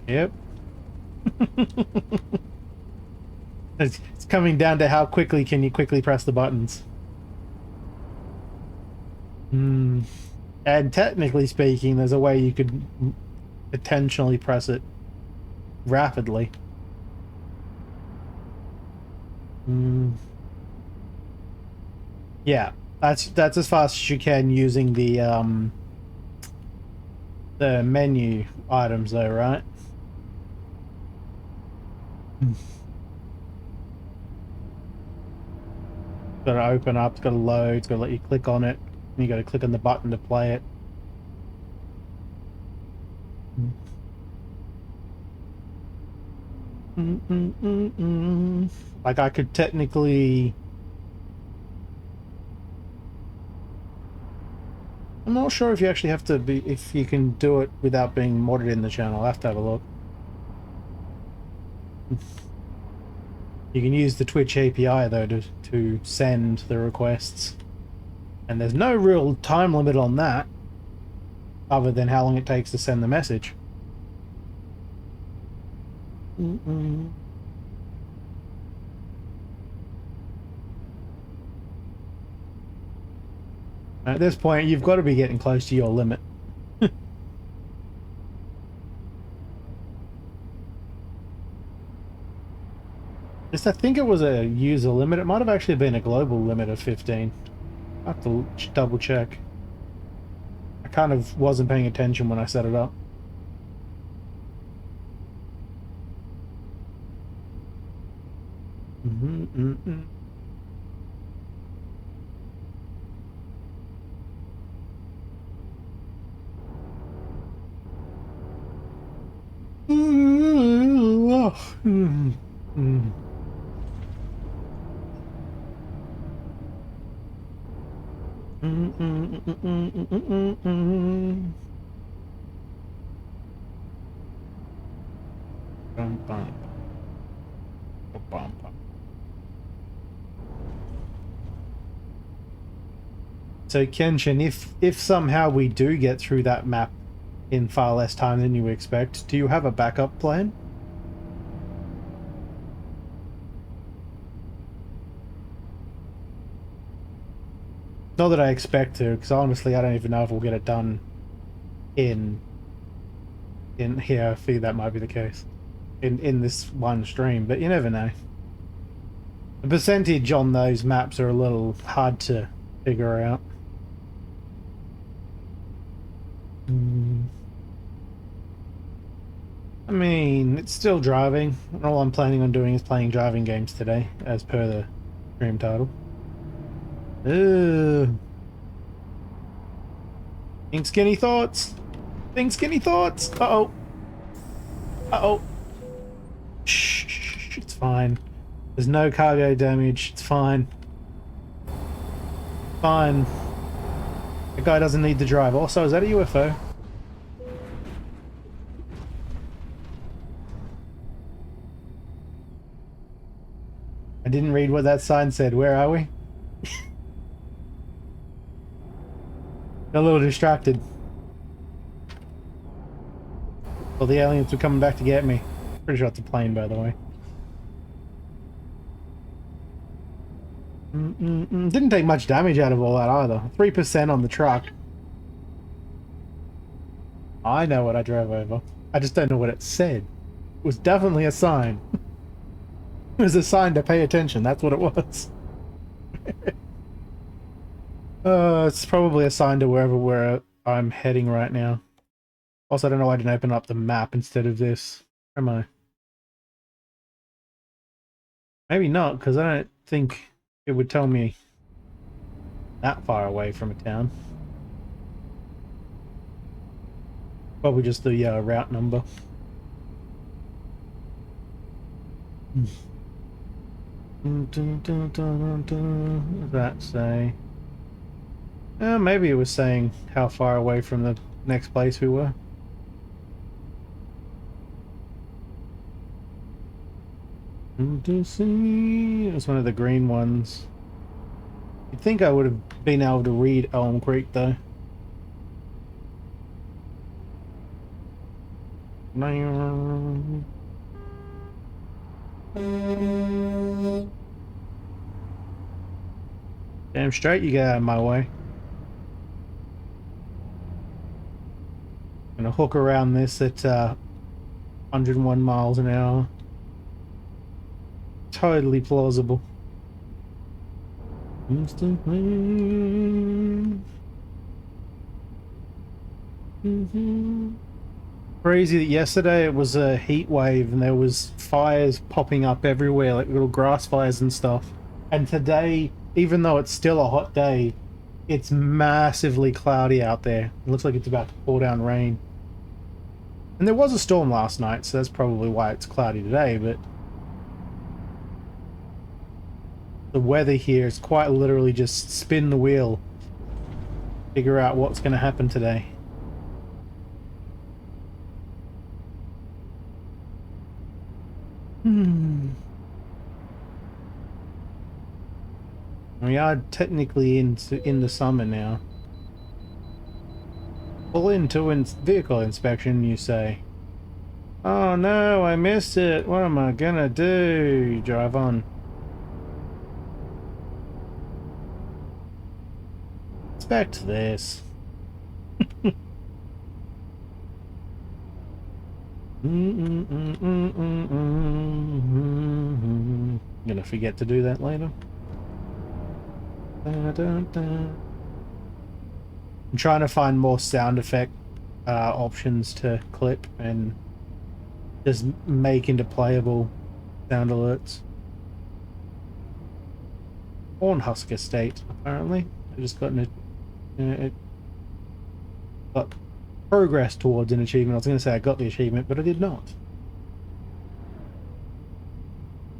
Yep. It's coming down to how quickly can you quickly press the buttons. Hmm. And technically speaking, there's a way you could potentially press it rapidly. Yeah, that's as fast as you can using the menu items though, right? Got to open up, it's got to load, it's got to let you click on it, and you got to click on the button to play it. Like I could technically... I'm not sure if you actually have to be, if you can do it without being modded in the channel. I'll have to have a look. You can use the Twitch API though to send the requests. And there's no real time limit on that, other than how long it takes to send the message. At this point, you've got to be getting close to your limit. Just, I think it was a user limit. It might have actually been a global limit of 15. I have to double check. I kind of wasn't paying attention when I set it up. So Kenshin, if somehow we do get through that map in far less time than you expect, do you have a backup plan? Not that I expect to, because honestly I don't even know if we'll get it done in here. I feel that might be the case in this one stream, but you never know. The percentage on those maps are a little hard to figure out. I mean, it's still driving. All I'm planning on doing is playing driving games today, as per the stream title. Think skinny thoughts? Think skinny thoughts? Uh-oh. Uh-oh. Shh, it's fine. There's no cargo damage. It's fine. Fine. The guy doesn't need to drive. Also, is that a UFO? I didn't read what that sign said. Where are we? A little distracted. Well, the aliens were coming back to get me. Pretty sure it's a plane, by the way. Didn't take much damage out of all that either. 3% on the truck. I know what I drove over. I just don't know what it said. It was definitely a sign. It was a sign to pay attention. That's what it was. It's probably a sign to where I'm heading right now. Also, I don't know why I didn't open up the map instead of this. Where am I? Maybe not, because I don't think it would tell me that far away from a town. Probably just the route number. What does that say? Maybe it was saying how far away from the next place we were. It was one of the green ones. You'd think I would have been able to read Elm Creek though. Damn straight you get out of my way. Gonna hook around this at 101 miles an hour. Totally plausible. Instantly. Crazy that yesterday it was a heat wave and there was fires popping up everywhere, like little grass fires and stuff. And today, even though it's still a hot day, it's massively cloudy out there. It looks like it's about to pour down rain. And there was a storm last night, so that's probably why it's cloudy today, but the weather here is quite literally just spin the wheel, figure out what's going to happen today. We are technically in the summer now. Pull into vehicle inspection, you say. Oh no, I missed it. What am I gonna do? Drive on. Expect this. Gonna forget to do that later. I'm trying to find more sound effect options to clip and just make into playable sound alerts. Hornhusker State, apparently. I just got got progress towards an achievement. I was going to say I got the achievement, but I did not.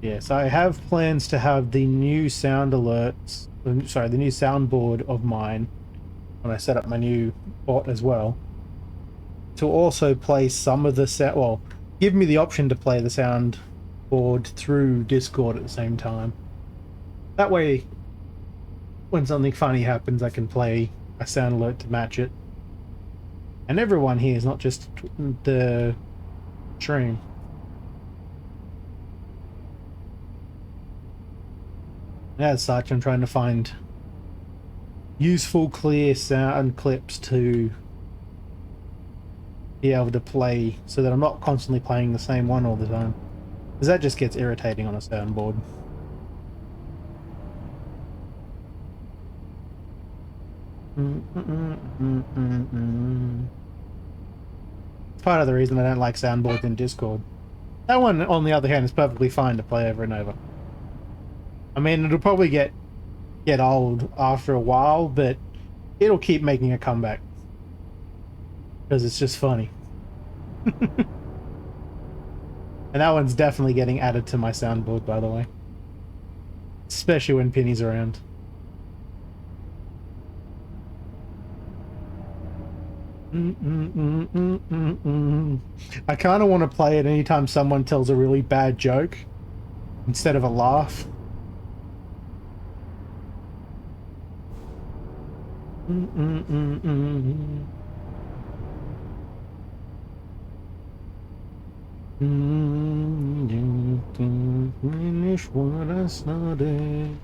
Yes, I have plans to have the new sound alerts, sorry, the new soundboard of mine when I set up my new bot as well, to also play some of the sound, well, give me the option to play the soundboard through Discord at the same time. That way, when something funny happens, I can play a sound alert to match it. And everyone here is not just the stream. As such, I'm trying to find useful, clear sound clips to be able to play so that I'm not constantly playing the same one all the time. Because that just gets irritating on a soundboard. It's part of the reason I don't like soundboards in Discord. That one, on the other hand, is perfectly fine to play over and over. I mean, it'll probably get old after a while, but it'll keep making a comeback. Because it's just funny. And that one's definitely getting added to my soundboard, by the way. Especially when Penny's around. I kind of want to play it anytime someone tells a really bad joke instead of a laugh. Finish what I started.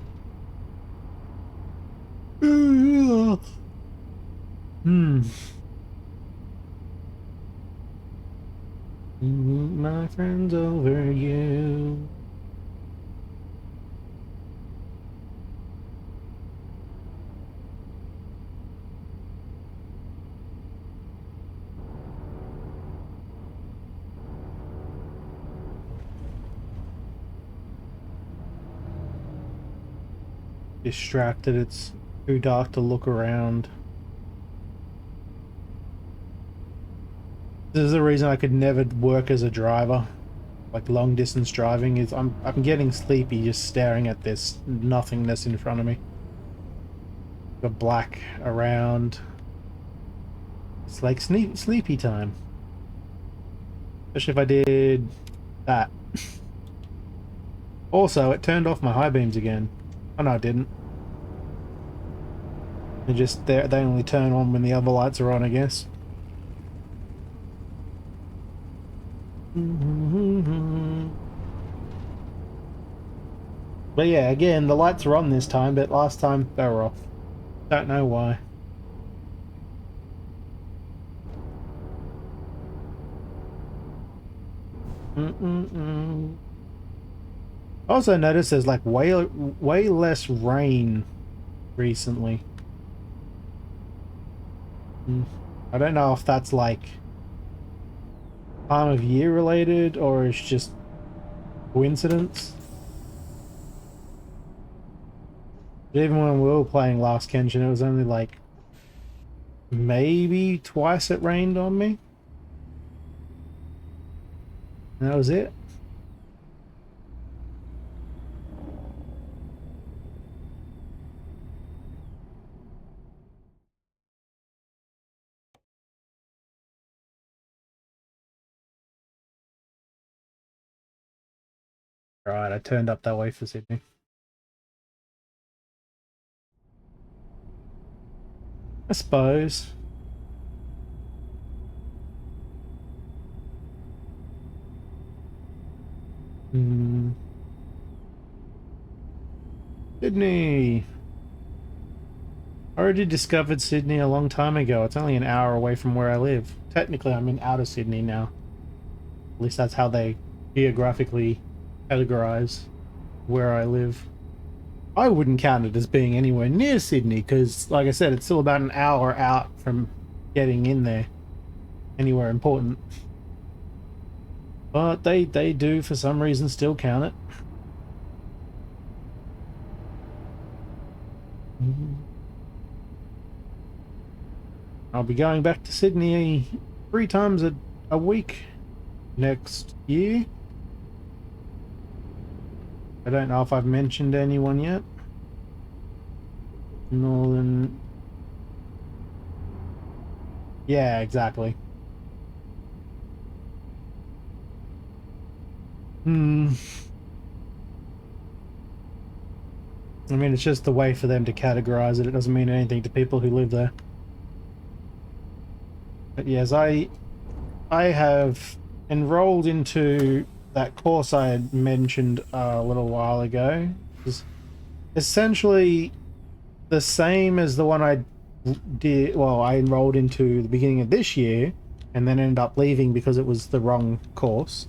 My friends over you. Distracted, it's too dark to look around. This is the reason I could never work as a driver. Like long distance driving is I'm getting sleepy just staring at this nothingness in front of me. The black around. It's like sleepy time. Especially if I did that. Also, it turned off my high beams again. Oh no, it didn't. They only turn on when the other lights are on, I guess. But yeah, again, the lights are on this time, but last time they were off. Don't know why. I also noticed there's like way less rain recently. I don't know if that's like time of year related or it's just coincidence. But even when we were playing last Kenshin, it was only like maybe twice it rained on me. And that was it. Right, I turned up that way for Sydney. I suppose. Sydney. I already discovered Sydney a long time ago. It's only an hour away from where I live. Technically, I'm in outer Sydney now. At least that's how they geographically categorize where I live. I wouldn't count it as being anywhere near Sydney because, like I said, it's still about an hour out from getting in there. Anywhere important. But they do, for some reason, still count it. I'll be going back to Sydney 3 times a week next year. I don't know if I've mentioned anyone yet. Northern... Yeah, exactly. I mean, it's just the way for them to categorize it. It doesn't mean anything to people who live there. But yes, I have enrolled into that course I had mentioned a little while ago. It's essentially the same as the one I did. Well, I enrolled into the beginning of this year and then ended up leaving because it was the wrong course.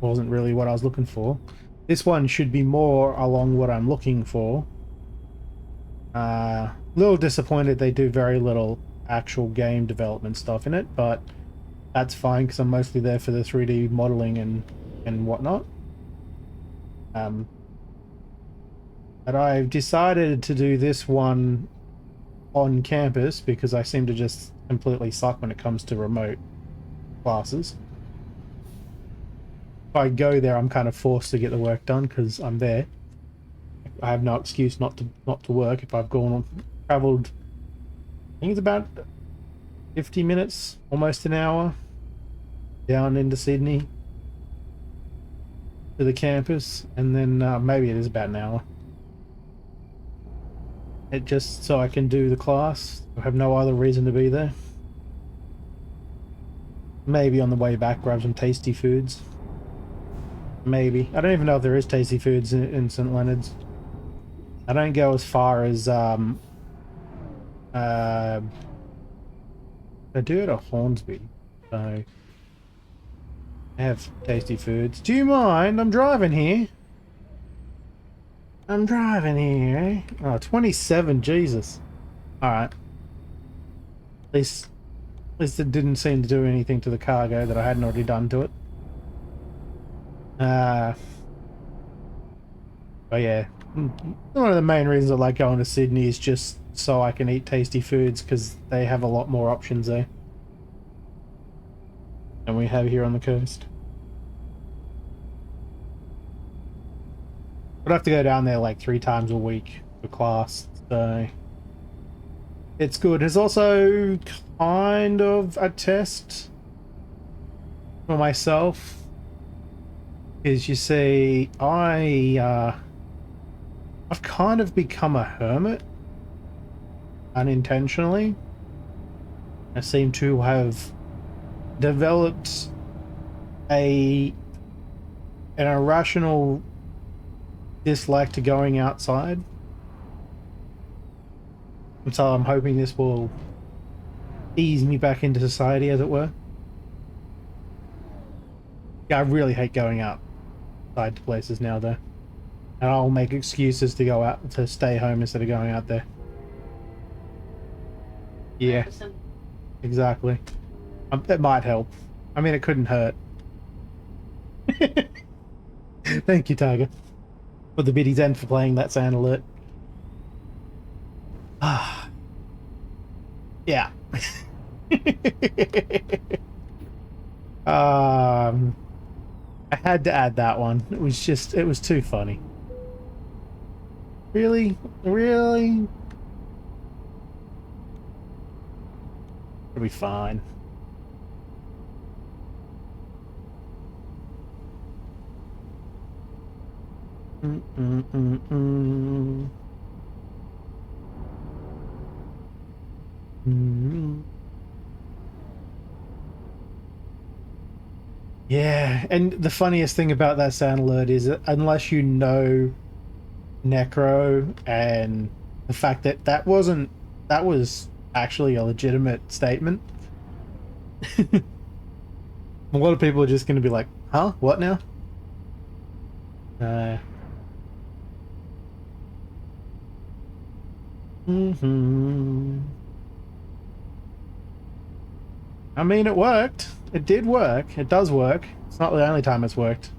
It wasn't really what I was looking for. This one should be more along what I'm looking for. Little disappointed they do very little actual game development stuff in it, but that's fine because I'm mostly there for the 3D modeling and whatnot. But I've decided to do this one on campus because I seem to just completely suck when it comes to remote classes. If I go there, I'm kind of forced to get the work done because I'm there. I have no excuse not to work if I've traveled. I think it's about 50 minutes, almost an hour, down into Sydney to the campus, and then maybe it is about an hour. It just so I can do the class. I have no other reason to be there. Maybe on the way back grab some tasty foods. Maybe. I don't even know if there is tasty foods in St. Leonard's. I don't go as far as I do it at Hornsby, so I have tasty foods. Do you mind? I'm driving here. I'm driving here, eh? Oh, 27, Jesus. Alright. At least it didn't seem to do anything to the cargo that I hadn't already done to it. But yeah, one of the main reasons I like going to Sydney is just so I can eat tasty foods because they have a lot more options there than we have here on the coast. But I have to go down there like 3 times a week for class, so it's good. It's also kind of a test for myself. Is you see, I've kind of become a hermit unintentionally. I seem to have developed an irrational dislike to going outside. And so I'm hoping this will ease me back into society, as it were. Yeah, I really hate going outside to places now, though. And I'll make excuses to go out, to stay home instead of going out there. Yeah, exactly. That might help. I mean, it couldn't hurt. Thank you, Tiger, for the biddies and for playing that sound alert. Ah, yeah. I had to add that one. It was too funny. Really? Really? It'll be fine. Yeah, and the funniest thing about that sound alert is that unless you know Necro and the fact that that was actually a legitimate statement. A lot of people are just going to be like, huh? What now? I mean, it worked. It did work. It does work. It's not the only time it's worked.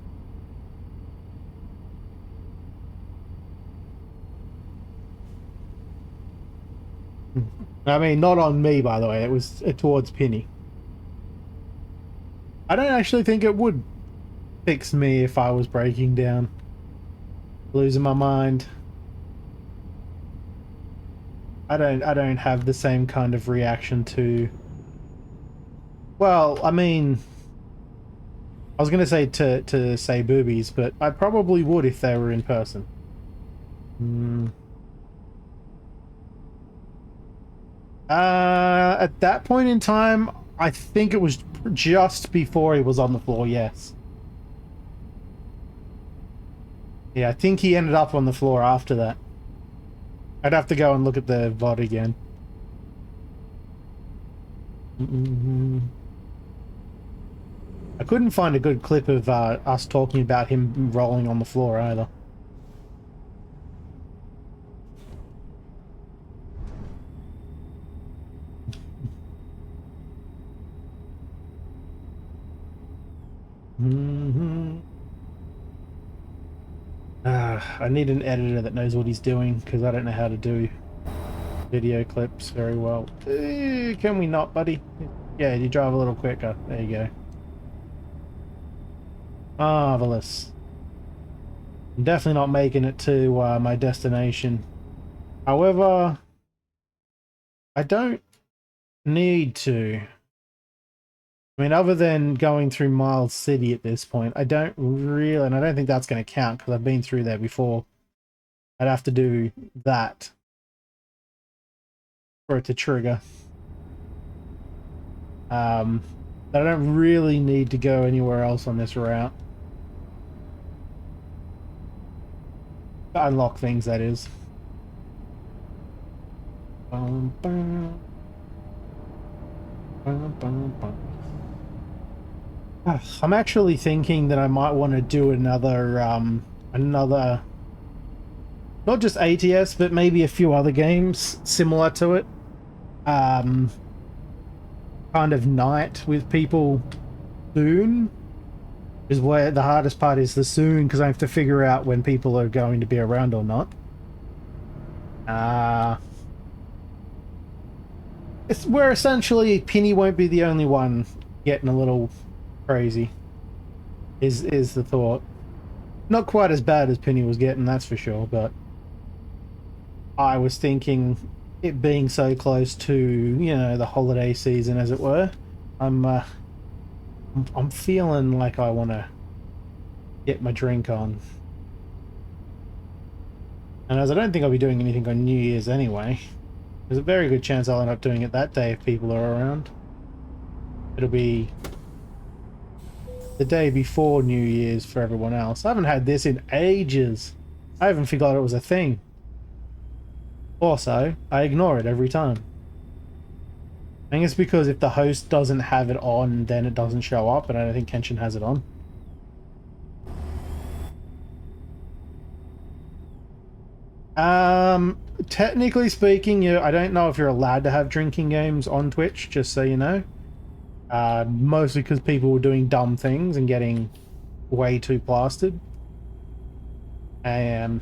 I mean, not on me, by the way. It was towards Penny. I don't actually think it would fix me if I was breaking down, losing my mind. I don't have the same kind of reaction to... Well, I mean, I was gonna say to say boobies, but I probably would if they were in person. At that point in time, I think it was just before he was on the floor, yes. Yeah, I think he ended up on the floor after that. I'd have to go and look at the VOD again. I couldn't find a good clip of us talking about him rolling on the floor either. I need an editor that knows what he's doing, because I don't know how to do video clips very well. Can we not, buddy? Yeah, you drive a little quicker. There you go. Marvelous. I'm definitely not making it to my destination. However, I don't need to. I mean, other than going through Miles City at this point, I don't really, and I don't think that's going to count because I've been through there before. I'd have to do that for it to trigger. But I don't really need to go anywhere else on this route. To unlock things, that is. I'm actually thinking that I might want to do another, not just ATS, but maybe a few other games similar to it. Kind of night with people soon is where the hardest part is, the soon, because I have to figure out when people are going to be around or not. It's where essentially Penny won't be the only one getting a little crazy, is the thought. Not quite as bad as Penny was getting, that's for sure, but I was thinking it being so close to, you know, the holiday season, as it were, I'm feeling like I want to get my drink on. And as I don't think I'll be doing anything on New Year's anyway, there's a very good chance I'll end up doing it that day if people are around. It'll be the day before New Year's for everyone else. I haven't had this in ages. I even forgot it was a thing. Also, I ignore it every time. I think it's because if the host doesn't have it on, then it doesn't show up, and I don't think Kenshin has it on. Technically speaking, I don't know if you're allowed to have drinking games on Twitch, just so you know. Mostly because people were doing dumb things and getting way too plastered. But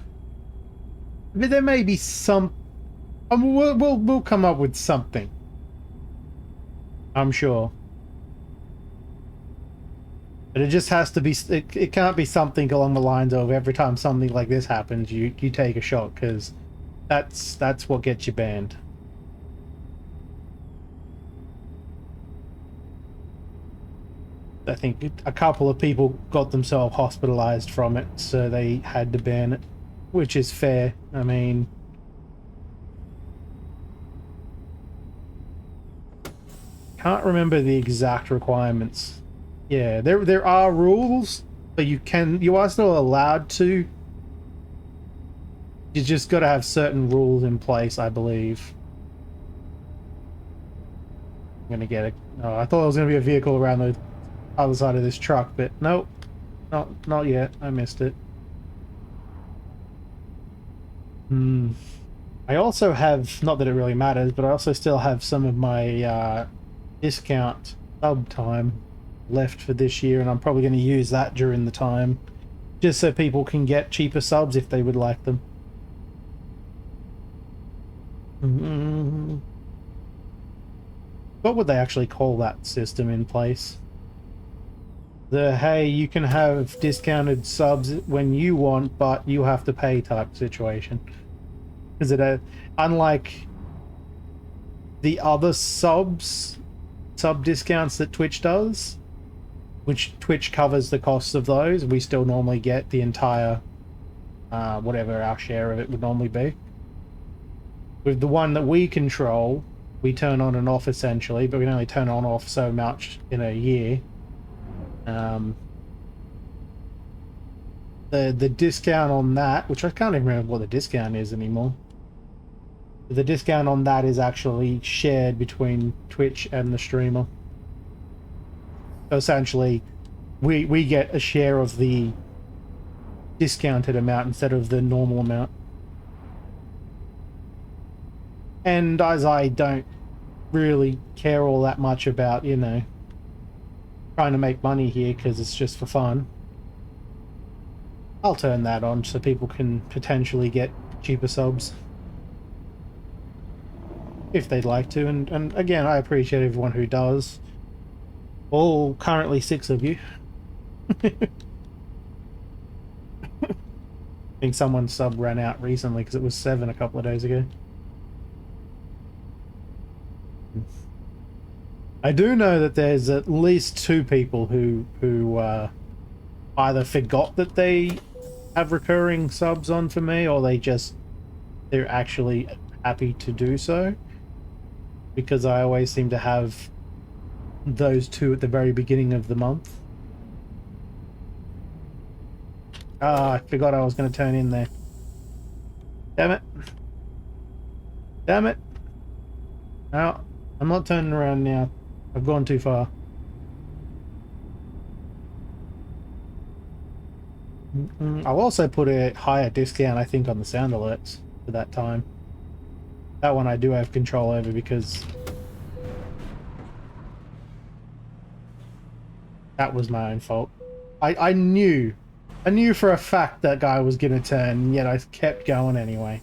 there may be some. We'll come up with something. I'm sure. But it just has to be. It can't be something along the lines of every time something like this happens, you take a shot, because that's what gets you banned. I think a couple of people got themselves hospitalized from it, so they had to ban it, which is fair. I mean, can't remember the exact requirements. Yeah, there are rules, but you are still allowed to. You just got to have certain rules in place, I believe. I'm gonna get it. Oh, I thought it was gonna be a vehicle around the other side of this truck, but nope, not yet. I missed it. I also have, not that it really matters, but I also still have some of my discount sub time left for this year, and I'm probably going to use that during the time, just so people can get cheaper subs if they would like them. What would they actually call that system in place? The, hey, you can have discounted subs when you want, but you have to pay type situation. Is it unlike the other sub discounts that Twitch does, which Twitch covers the costs of those, we still normally get the entire whatever our share of it would normally be. With the one that we control, we turn on and off essentially, but we can only turn on and off so much in a year. The discount on that, which I can't even remember what the discount is anymore. The discount on that is actually shared between Twitch and the streamer. So essentially, we get a share of the discounted amount instead of the normal amount. And as I don't really care all that much about, trying to make money here because it's just for fun, I'll turn that on so people can potentially get cheaper subs if they'd like to. And again, I appreciate everyone who does. All currently 6 of you. I think someone's sub ran out recently because it was 7 a couple of days ago. I do know that there's at least 2 people who either forgot that they have recurring subs on for me, or they're actually happy to do so, because I always seem to have those 2 at the very beginning of the month. Ah, I forgot I was going to turn in there. Damn it. Damn it. No, I'm not turning around now. I've gone too far. I'll also put a higher discount, I think, on the sound alerts for that time. That one I do have control over because that was my own fault. I knew for a fact that guy was going to turn, yet I kept going anyway.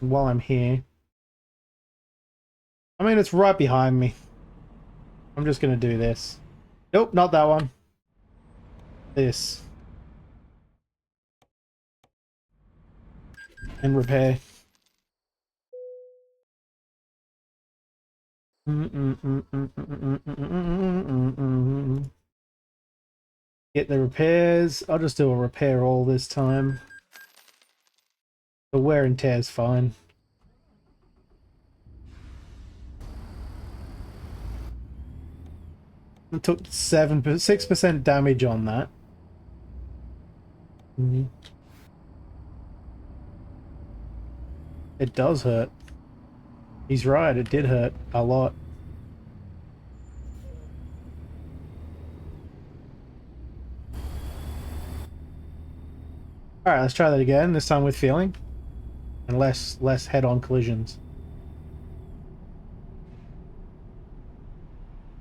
While I'm here, I mean, it's right behind me. I'm just going to do this. Nope, not that one. This. And repair. Get the repairs. I'll just do a repair all this time. The wear and tear is fine. I took 6% damage on that. Mhm. It does hurt. He's right, it did hurt a lot. Alright, let's try that again, this time with feeling. And less head-on collisions.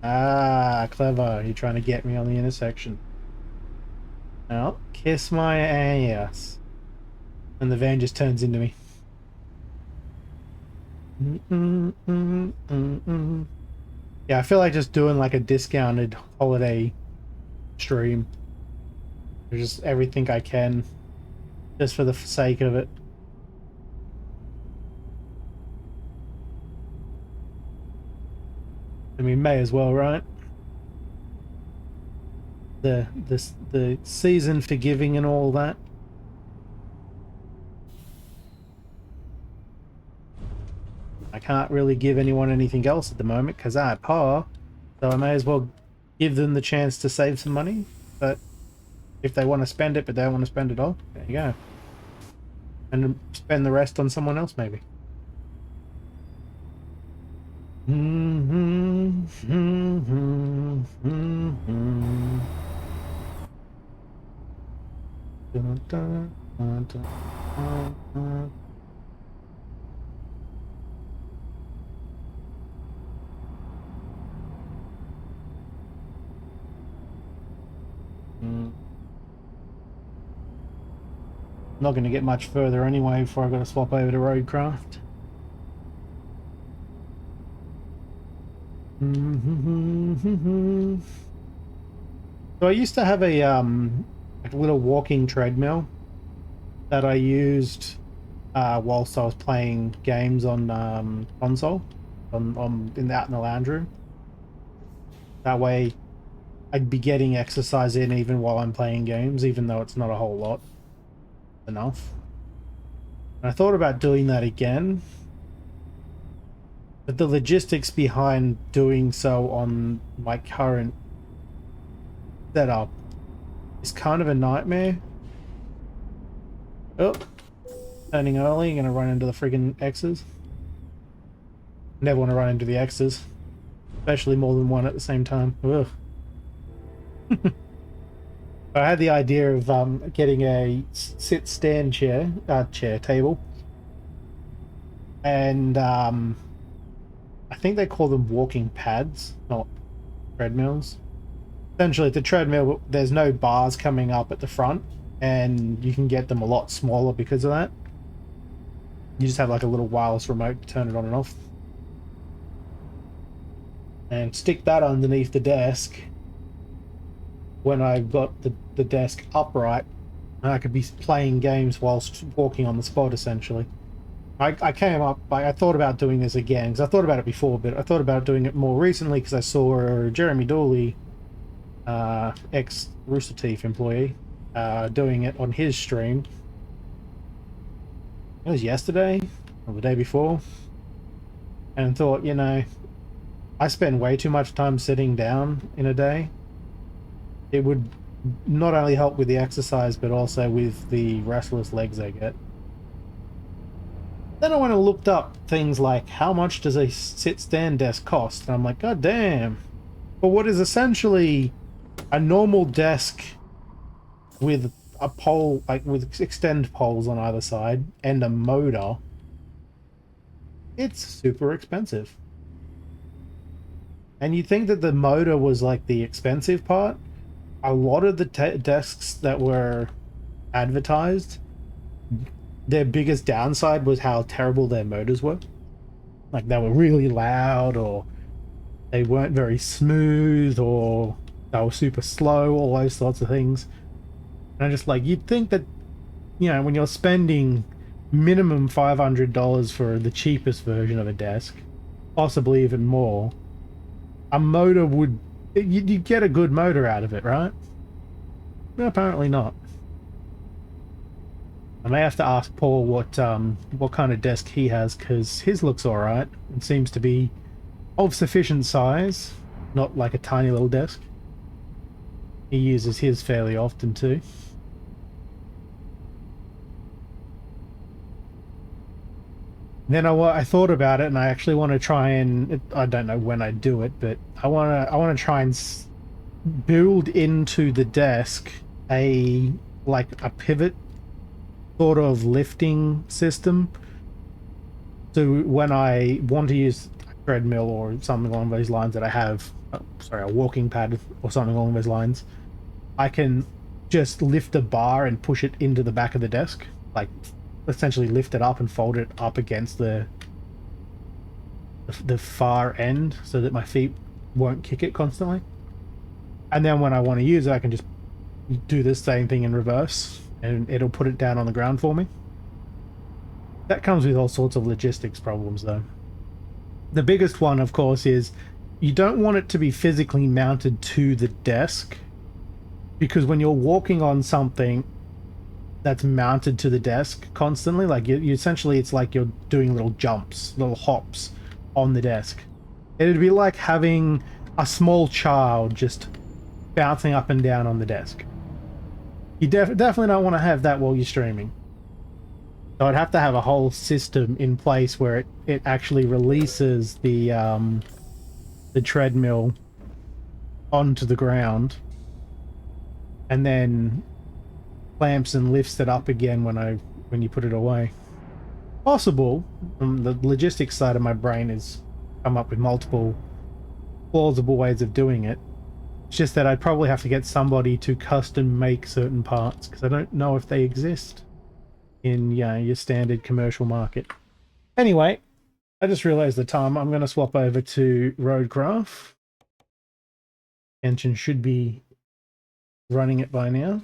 Ah, clever. You're trying to get me on the intersection. Now, kiss my ass. And the van just turns into me. Yeah, I feel like just doing like a discounted holiday stream. Just everything I can. Just for the sake of it. I mean, may as well, right? The season for giving and all that. I can't really give anyone anything else at the moment because I have power, so I may as well give them the chance to save some money. But if they want to spend it, but they don't want to spend it all, there you go. And spend the rest on someone else, maybe. Not going to get much further anyway before I've got to swap over to roadcraft. So I used to have a little walking treadmill that I used whilst I was playing games on console, out in the lounge room. That way, I'd be getting exercise in even while I'm playing games, even though it's not a whole lot. Enough. And I thought about doing that again, but the logistics behind doing so on my current setup is kind of a nightmare. Oh, turning early, gonna run into the friggin' X's. Never want to run into the X's, especially more than one at the same time. Ugh. I had the idea of getting a sit-stand table, and I think they call them walking pads, not treadmills. Essentially, the treadmill, there's no bars coming up at the front, and you can get them a lot smaller because of that. You just have like a little wireless remote to turn it on and off. And stick that underneath the desk when I've got the desk upright, and I could be playing games whilst walking on the spot, essentially. I came up, I thought about doing this again, because I thought about it before, but I thought about doing it more recently because I saw Jeremy Dooley, ex-Rooster Teeth employee, doing it on his stream. It was yesterday, or the day before, and thought, you know, I spend way too much time sitting down in a day. It would not only help with the exercise, but also with the restless legs I get. Then I went and looked up things like, how much does a sit-stand desk cost? And I'm like, god damn. For what is essentially a normal desk with a pole, like with extend poles on either side, and a motor, it's super expensive. And you'd think that the motor was like the expensive part. A lot of the desks that were advertised, their biggest downside was how terrible their motors were. Like, they were really loud, or they weren't very smooth, or they were super slow, all those sorts of things. And I'm just like, you'd think that, you know, when you're spending minimum $500 for the cheapest version of a desk, possibly even more, a motor would... You'd get a good motor out of it, right? No, apparently not. I may have to ask Paul what kind of desk he has, because his looks alright and seems to be of sufficient size, not like a tiny little desk. He uses his fairly often too. Then I thought about it, and I actually want to try and I don't know when I do it, but I want to try and build into the desk a like a pivot sort of lifting system. So when I want to use a treadmill or something along those lines that I have, sorry, a walking pad or something along those lines, I can just lift a bar and push it into the back of the desk, like essentially lift it up and fold it up against the far end so that my feet won't kick it constantly. And then when I want to use it, I can just do the same thing in reverse and it'll put it down on the ground for me. That comes with all sorts of logistics problems though. The biggest one, of course, is you don't want it to be physically mounted to the desk, because when you're walking on something that's mounted to the desk constantly, like you essentially, it's like you're doing little jumps, little hops on the desk. It'd be like having a small child just bouncing up and down on the desk. You definitely don't want to have that while you're streaming. So I'd have to have a whole system in place where it actually releases the treadmill onto the ground and then clamps and lifts it up again when you put it away. Possible. The logistics side of my brain is come up with multiple plausible ways of doing it. It's just that I'd probably have to get somebody to custom make certain parts because I don't know if they exist in your standard commercial market. Anyway, I just realized the time. I'm going to swap over to Roadcraft. Engine should be running it by now.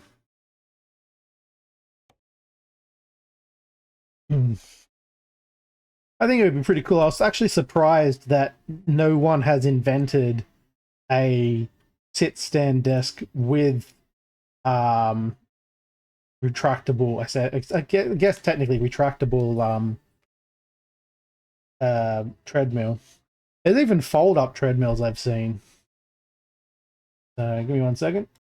I think it would be pretty cool. I was actually surprised that no one has invented a sit-stand desk with retractable, I guess technically retractable treadmill. There's even fold-up treadmills I've seen. Give me 1 second.